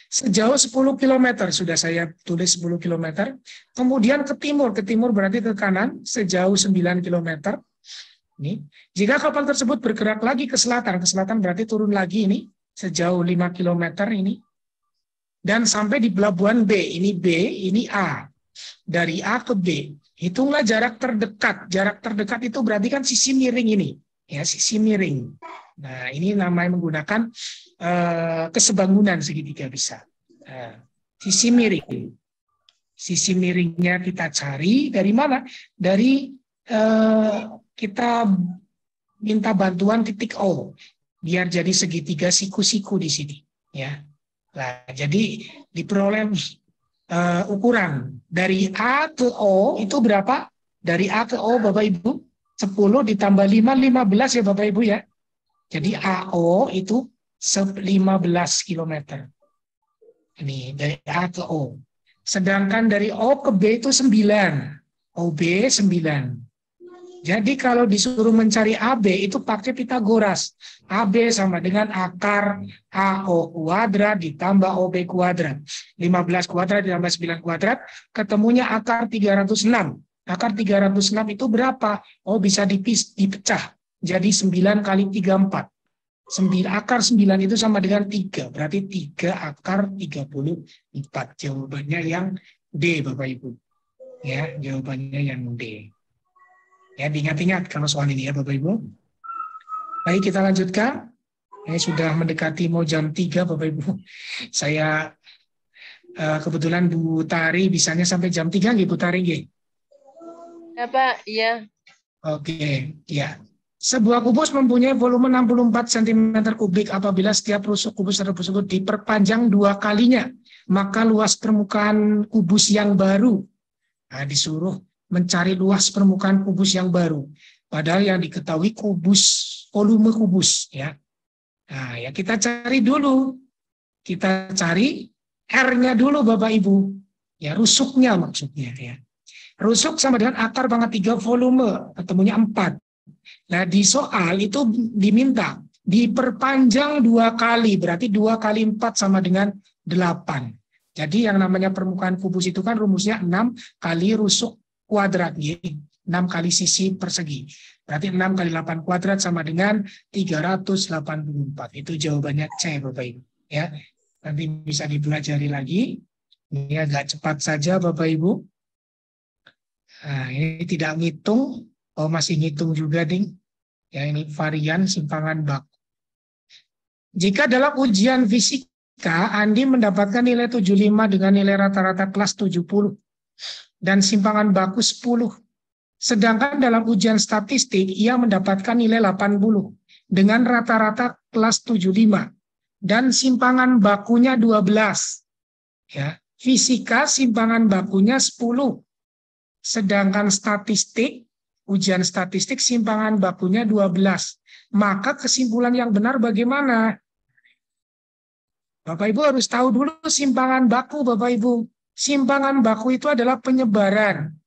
Sejauh 10 km, sudah saya tulis 10 km. Kemudian ke timur berarti ke kanan, sejauh 9 km. Ini. Jika kapal tersebut bergerak lagi ke selatan berarti turun lagi ini, sejauh 5 km ini. Dan sampai di pelabuhan B, ini B, ini A. Dari A ke B. Hitunglah jarak terdekat. Jarak terdekat itu berarti kan sisi miring ini. Ya, sisi miring. Nah, ini namanya menggunakan kesebangunan segitiga bisa. Nah, sisi miring. Sisi miringnya kita cari dari mana? Dari kita minta bantuan titik O biar jadi segitiga siku-siku di sini, ya. Nah, jadi diperoleh ukuran dari A ke O itu berapa? Dari A ke O Bapak Ibu 10 ditambah 5 15 ya Bapak Ibu ya. Jadi AO itu 15 km. Ini dari A ke O. Sedangkan dari O ke B itu 9. OB 9. Jadi kalau disuruh mencari AB itu pakai Pitagoras. AB sama dengan akar AO kuadrat ditambah OB kuadrat. 15 kuadrat ditambah 9 kuadrat, ketemunya akar 306. Akar 306 itu berapa? Oh, bisa dipecah. Jadi 9 kali 3, 4. Akar 9 itu sama dengan 3. Berarti 3 akar 34. Jawabannya yang D, Bapak Ibu. Ya, jawabannya yang D. Ya, diingat-ingat kalau soal ini ya, Bapak Ibu. Baik, kita lanjutkan. Sudah mendekati mau jam 3, Bapak Ibu. Saya kebetulan Bu Tari bisanya sampai jam 3 nggih, Bu Tari nggih? Ya, Pak. Iya. Oke, ya. Sebuah kubus mempunyai volume 64 cm3 apabila setiap rusuk kubus tersebut diperpanjang 2 kalinya, maka luas permukaan kubus yang baru. Nah, disuruh mencari luas permukaan kubus yang baru. Padahal yang diketahui kubus, volume kubus, ya. Nah, ya kita cari dulu. Kita cari R-nya dulu Bapak Ibu. Ya, rusuknya maksudnya ya. Rusuk sama dengan akar pangkat 3 volume, ketemunya 4. Nah, di soal itu diminta diperpanjang 2 kali, berarti 2 kali 4 sama dengan 8. Jadi yang namanya permukaan kubus itu kan rumusnya 6 kali rusuk kuadrat, 6 kali sisi persegi. Berarti 6 kali 8 kuadrat sama dengan 384. Itu jawabannya C, Bapak Ibu. Ya, nanti bisa dipelajari lagi. Ini agak cepat saja, Bapak Ibu. Nah, ini tidak ngitung. Oh, masih ngitung juga, Ding. Ya, ini varian simpangan baku. Jika dalam ujian fisika, Andi mendapatkan nilai 75 dengan nilai rata-rata kelas 70 dan simpangan baku 10. Sedangkan dalam ujian statistik, ia mendapatkan nilai 80 dengan rata-rata kelas 75 dan simpangan bakunya 12. Ya, fisika simpangan bakunya 10. Sedangkan statistik, ujian statistik simpangan bakunya 12. Maka kesimpulan yang benar bagaimana? Bapak Ibu harus tahu dulu simpangan baku, Bapak Ibu. Simpangan baku itu adalah penyebaran.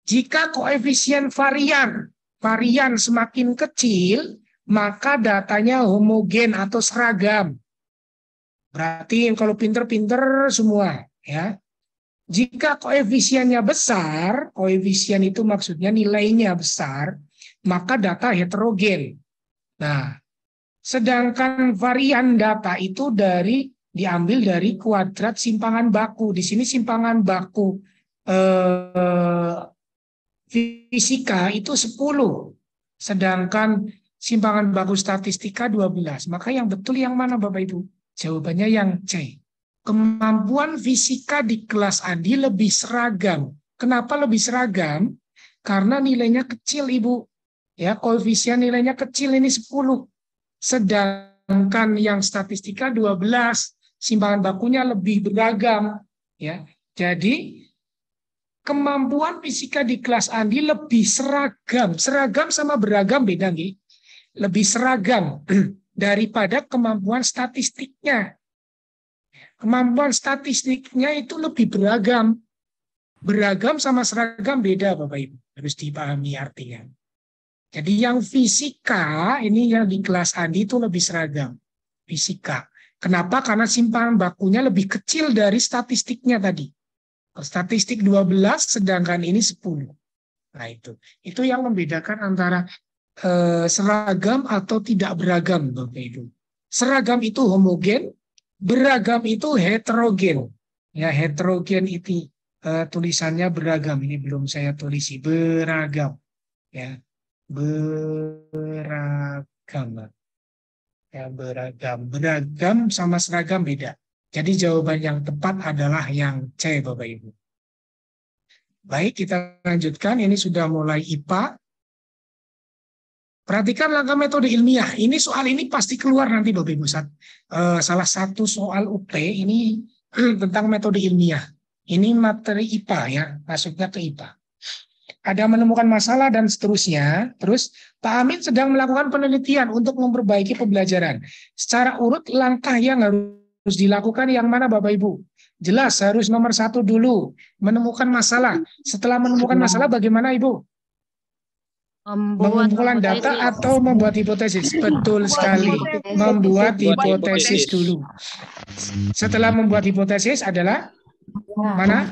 Jika koefisien varian semakin kecil, maka datanya homogen atau seragam. Berarti kalau pinter-pinter semua, ya. Jika koefisiennya besar, koefisien itu maksudnya nilainya besar, maka data heterogen. Nah, sedangkan varian data itu diambil dari kuadrat simpangan baku. Di sini simpangan baku fisika itu 10, sedangkan simpangan baku statistika 12. Maka yang betul yang mana, Bapak Ibu? Jawabannya yang C. Kemampuan fisika di kelas Andi lebih seragam. Kenapa lebih seragam? Karena nilainya kecil, Ibu. Ya, koefisien nilainya kecil, ini 10. Sedangkan yang statistika 12, simpangan bakunya lebih beragam. Ya, jadi kemampuan fisika di kelas Andi lebih seragam. Seragam sama beragam beda, nggih. Lebih seragam daripada kemampuan statistiknya. Kemampuan statistiknya itu lebih beragam. Beragam sama seragam beda, Bapak Ibu. Harus dipahami artinya. Jadi yang fisika, ini yang di kelas Andi itu lebih seragam. Fisika. Kenapa? Karena simpangan bakunya lebih kecil dari statistiknya tadi. Statistik 12, sedangkan ini 10. Nah, itu yang membedakan antara seragam atau tidak beragam, Bapak Ibu. Seragam itu homogen, beragam itu heterogen. Ya, heterogen itu tulisannya beragam. Ini belum saya tulisi, beragam. Ya, beragam. Beragam. Ya, beragam. Beragam sama seragam beda. Jadi jawaban yang tepat adalah yang C, Bapak Ibu. Baik, kita lanjutkan. Ini sudah mulai IPA. Perhatikan langkah metode ilmiah. Ini soal ini pasti keluar nanti Bapak Ibu. Salah satu soal UP ini tentang metode ilmiah. Ini materi IPA ya, masuknya ke IPA. Ada menemukan masalah dan seterusnya. Terus Pak Amin sedang melakukan penelitian untuk memperbaiki pembelajaran. Secara urut langkah yang harus dilakukan yang mana Bapak Ibu? Jelas harus nomor 1 dulu. Menemukan masalah. Setelah menemukan masalah bagaimana Ibu? Mengumpulkan data atau membuat hipotesis. Betul sekali. Membuat hipotesis dulu. Setelah membuat hipotesis adalah mana?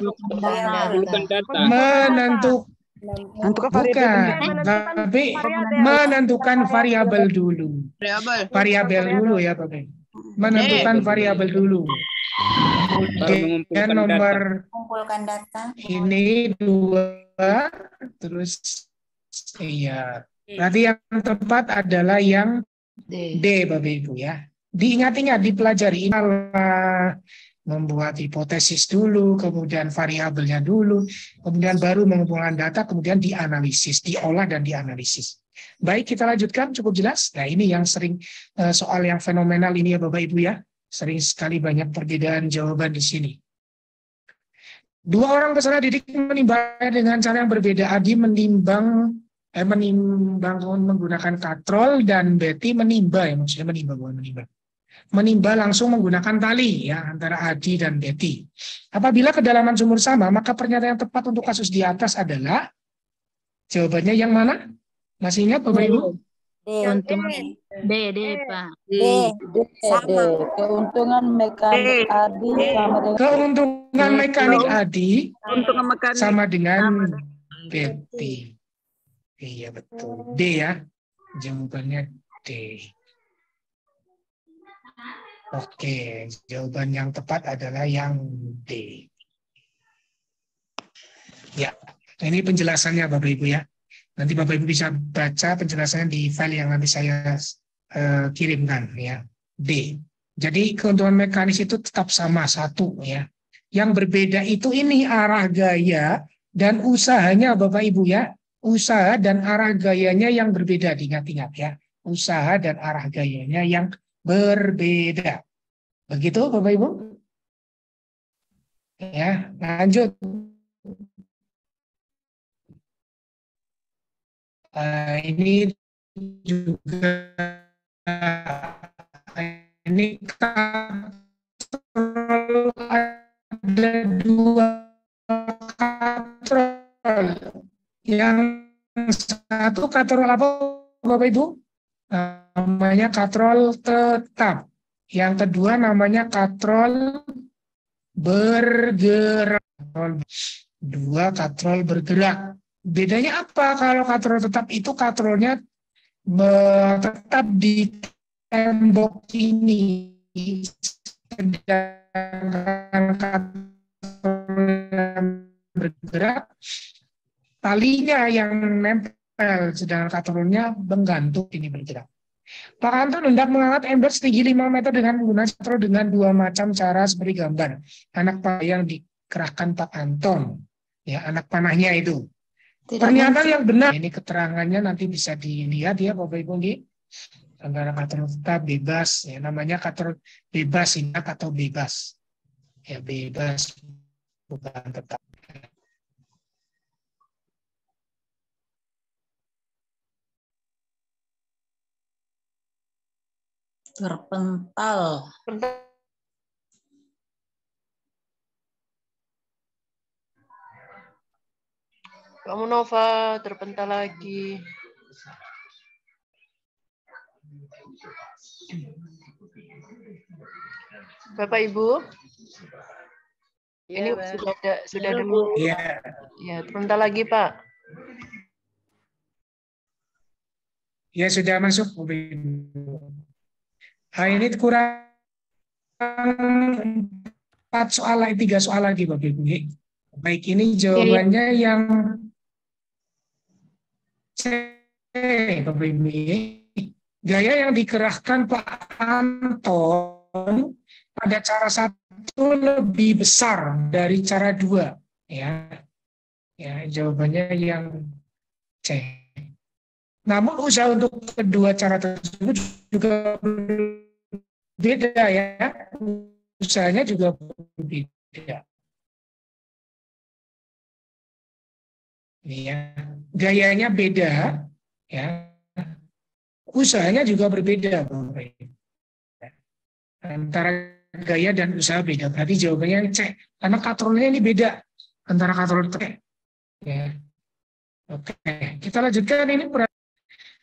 Tapi menentukan variabel dulu. Variabel dulu ya Bapak. Menentukan variabel dulu. Dan nomor ini 2 terus. Iya, berarti yang tepat adalah yang D, Bapak Ibu ya. Diingat-ingat, dipelajari. Inilah membuat hipotesis dulu, kemudian variabelnya dulu, kemudian baru mengumpulkan data, kemudian dianalisis, diolah dan dianalisis. Baik, kita lanjutkan, cukup jelas. Nah, ini yang sering soal yang fenomenal ini ya Bapak Ibu ya. Sering sekali banyak perbedaan jawaban di sini. 2 orang peserta didik menimbang dengan cara yang berbeda. Adi menimbang menggunakan katrol dan Betty menimba ya, maksudnya menimba bukan menimba. Menimba langsung menggunakan tali ya antara Adi dan Betty. Apabila kedalaman sumur sama, maka pernyataan yang tepat untuk kasus di atas adalah jawabannya yang mana? Masih ingat Bapak Ibu? D Pak. Sama. Keuntungan mekanik Adi sama dengan Keuntungan mekanik Adi sama dengan Betty. Iya betul. D ya. Jawabannya D. Oke, jawaban yang tepat adalah yang D. Ya, ini penjelasannya Bapak Ibu ya. Nanti Bapak Ibu bisa baca penjelasannya di file yang nanti saya kirimkan ya. D. Jadi keuntungan mekanis itu tetap sama 1 ya. Yang berbeda itu ini arah gaya dan usahanya Bapak Ibu ya. Usaha dan arah gayanya yang berbeda, diingat-ingat ya. Usaha dan arah gayanya yang berbeda. Begitu Bapak Ibu? Ya, lanjut. Ini juga ini katrol, ada 2 katrol. Yang 1 katrol apa Bapak Ibu? Namanya katrol tetap. Yang kedua namanya katrol bergerak. 2 katrol bergerak. Bedanya apa? Kalau katrol tetap itu katrolnya tetap di tembok ini. Sedangkan katrol yang bergerak talinya yang nempel, sedangkan katrolnya menggantung ini bergerak. Pak Anton hendak mengangkat ember setinggi 5 meter dengan menggunakan katrol dengan 2 macam cara seperti gambar. Anak panah yang dikerahkan Pak Anton, ya anak panahnya itu. Ternyata yang benar, ini keterangannya nanti bisa dilihat ya Bapak Ibu. Antara katrol tetap bebas, ya namanya katrol bebas, ingat atau bebas. Ya bebas, bukan tetap. Terpental. Kamu Nova terpental lagi. Bapak Ibu, ini sudah dulu. Ya. Ya, terpental lagi Pak. Ya sudah masuk Bapak Ibu. Ini kurang 4 soal lagi, 3 soal lagi Bapak Ibu. Baik, ini jawabannya yang C Bapak Ibu. Gaya yang dikerahkan Pak Anton pada cara 1 lebih besar dari cara 2. Ya, jawabannya yang C. Namun usaha untuk kedua cara tersebut juga berbeda ya. Usahanya juga berbeda. Ya, gayanya beda, ya. Usahanya juga berbeda, Bapak Ibu. Antara gaya dan usaha beda. Berarti jawabannya C. Karena katrolnya ini beda antara katrol T. Ya. Oke, kita lanjutkan ini.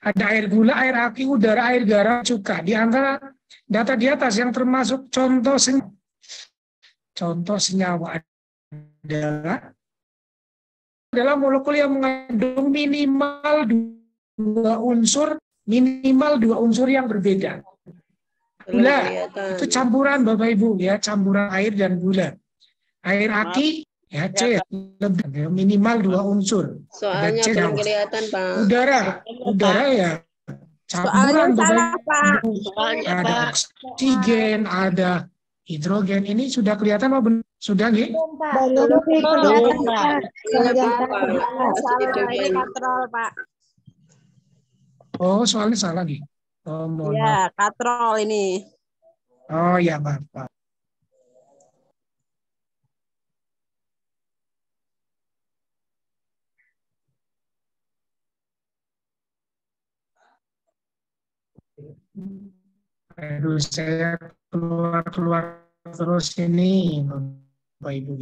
Ada air gula, air aki, udara, air garam, cuka. Di antara data di atas yang termasuk contoh senyawa adalah molekul yang mengandung minimal dua unsur yang berbeda. Gula itu campuran Bapak Ibu ya, campuran air dan gula. Air aki ya C lebih minimal 2 unsur. Soalnya belum kelihatan Pak. Udara ya campuran Bapak Ibu. Ada oksigen, ada hidrogen. Ini sudah kelihatan apa belum? Sudah nggih? Belum kelihatan Pak. Ini katrol Pak. Oh, soalnya salah nih. Oh, mohon Ya, maaf. katrol ini. Oh ya, Bapak. Aduh, saya keluar terus ini, Bapak Ibu.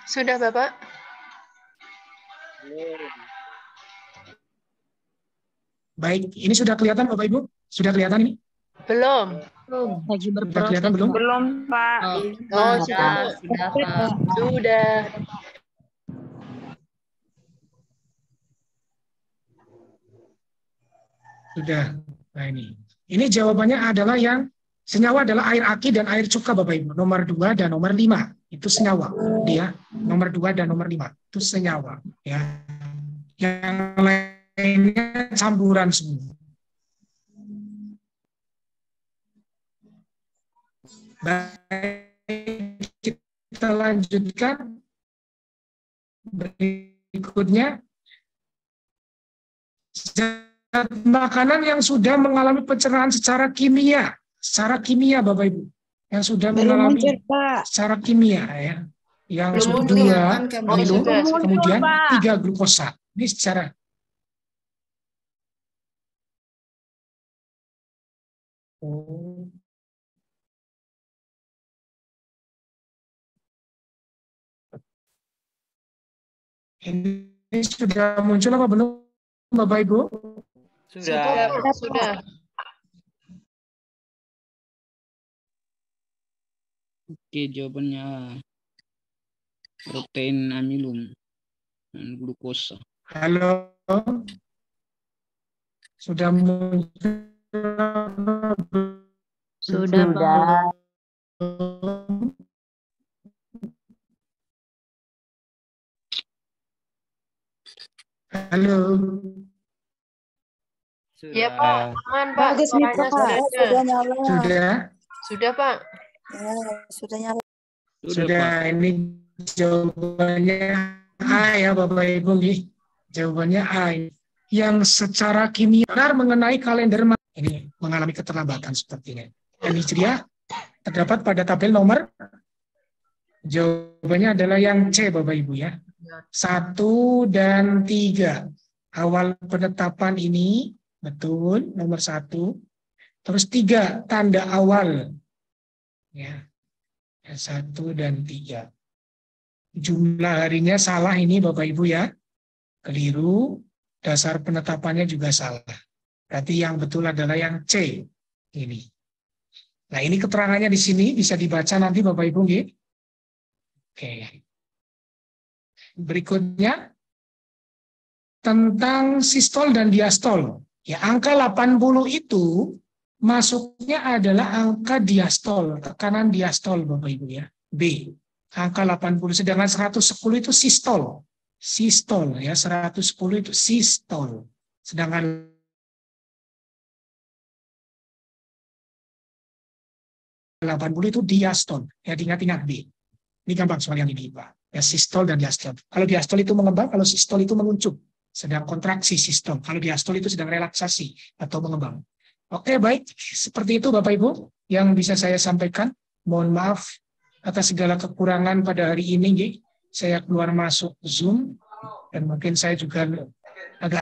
Sudah, Bapak? Baik, ini sudah kelihatan Bapak Ibu? Sudah kelihatan ini? Belum. Lagi Sudah kelihatan belum? Belum, Pak. Oh, sudah, Pak. Sudah. Sudah. Nah ini. Ini jawabannya adalah yang senyawa adalah air aki dan air cuka Bapak Ibu. Nomor 2 dan nomor 5. Itu senyawa. Dia nomor 2 dan nomor 5. Itu senyawa. Ya. Yang lainnya campuran semua. Baik, kita lanjutkan. Berikutnya. Zat makanan yang sudah mengalami pencernaan secara kimia Bapak Ibu, yang sudah mengalami secara kimia ya, yang sudah 2 amino, kemudian 3 glukosa. Ini secara ini sudah muncul apa belum Bapak Ibu? Sudah. Oke, jawabannya protein amilum dan glukosa. Halo. Sudah muncul? Sudah. Halo. Ya Pak, aman Pak. Bagus nih Pak. Sudah nyala. Sudah Pak. Ya, sudah nyala. Sudah, ini jawabannya A ya Bapak Ibu. Jawabannya A. Yang secara kimia benar mengenai kalender ini mengalami keterlambatan seperti ini. Dan Hijriah terdapat pada tabel nomor. Jawabannya adalah yang C Bapak Ibu ya. 1 dan 3. Awal penetapan ini betul nomor 1. Terus 3 tanda awal. Ya. 1 dan 3. Jumlah harinya salah ini Bapak Ibu ya. Keliru. Dasar penetapannya juga salah. Berarti yang betul adalah yang C. Ini. Nah ini keterangannya di sini bisa dibaca nanti Bapak Ibu. Oke. Berikutnya tentang sistol dan diastol. Ya, angka 80 itu masuknya adalah angka diastol, tekanan diastol Bapak Ibu ya. B. Angka 80 sedangkan 110 itu sistol. Sistol ya, 110 itu sistol. Sedangkan itu diastol. Ya, diingat-ingat B. Ini gampang soal yang ini, Pak. Ya, sistol dan diastol. Kalau diastol itu mengembang, kalau sistol itu menguncup. Sedang kontraksi sistol. Kalau diastol itu sedang relaksasi atau mengembang. Oke, baik. Seperti itu Bapak Ibu yang bisa saya sampaikan. Mohon maaf atas segala kekurangan pada hari ini. Saya keluar masuk Zoom dan mungkin saya juga agak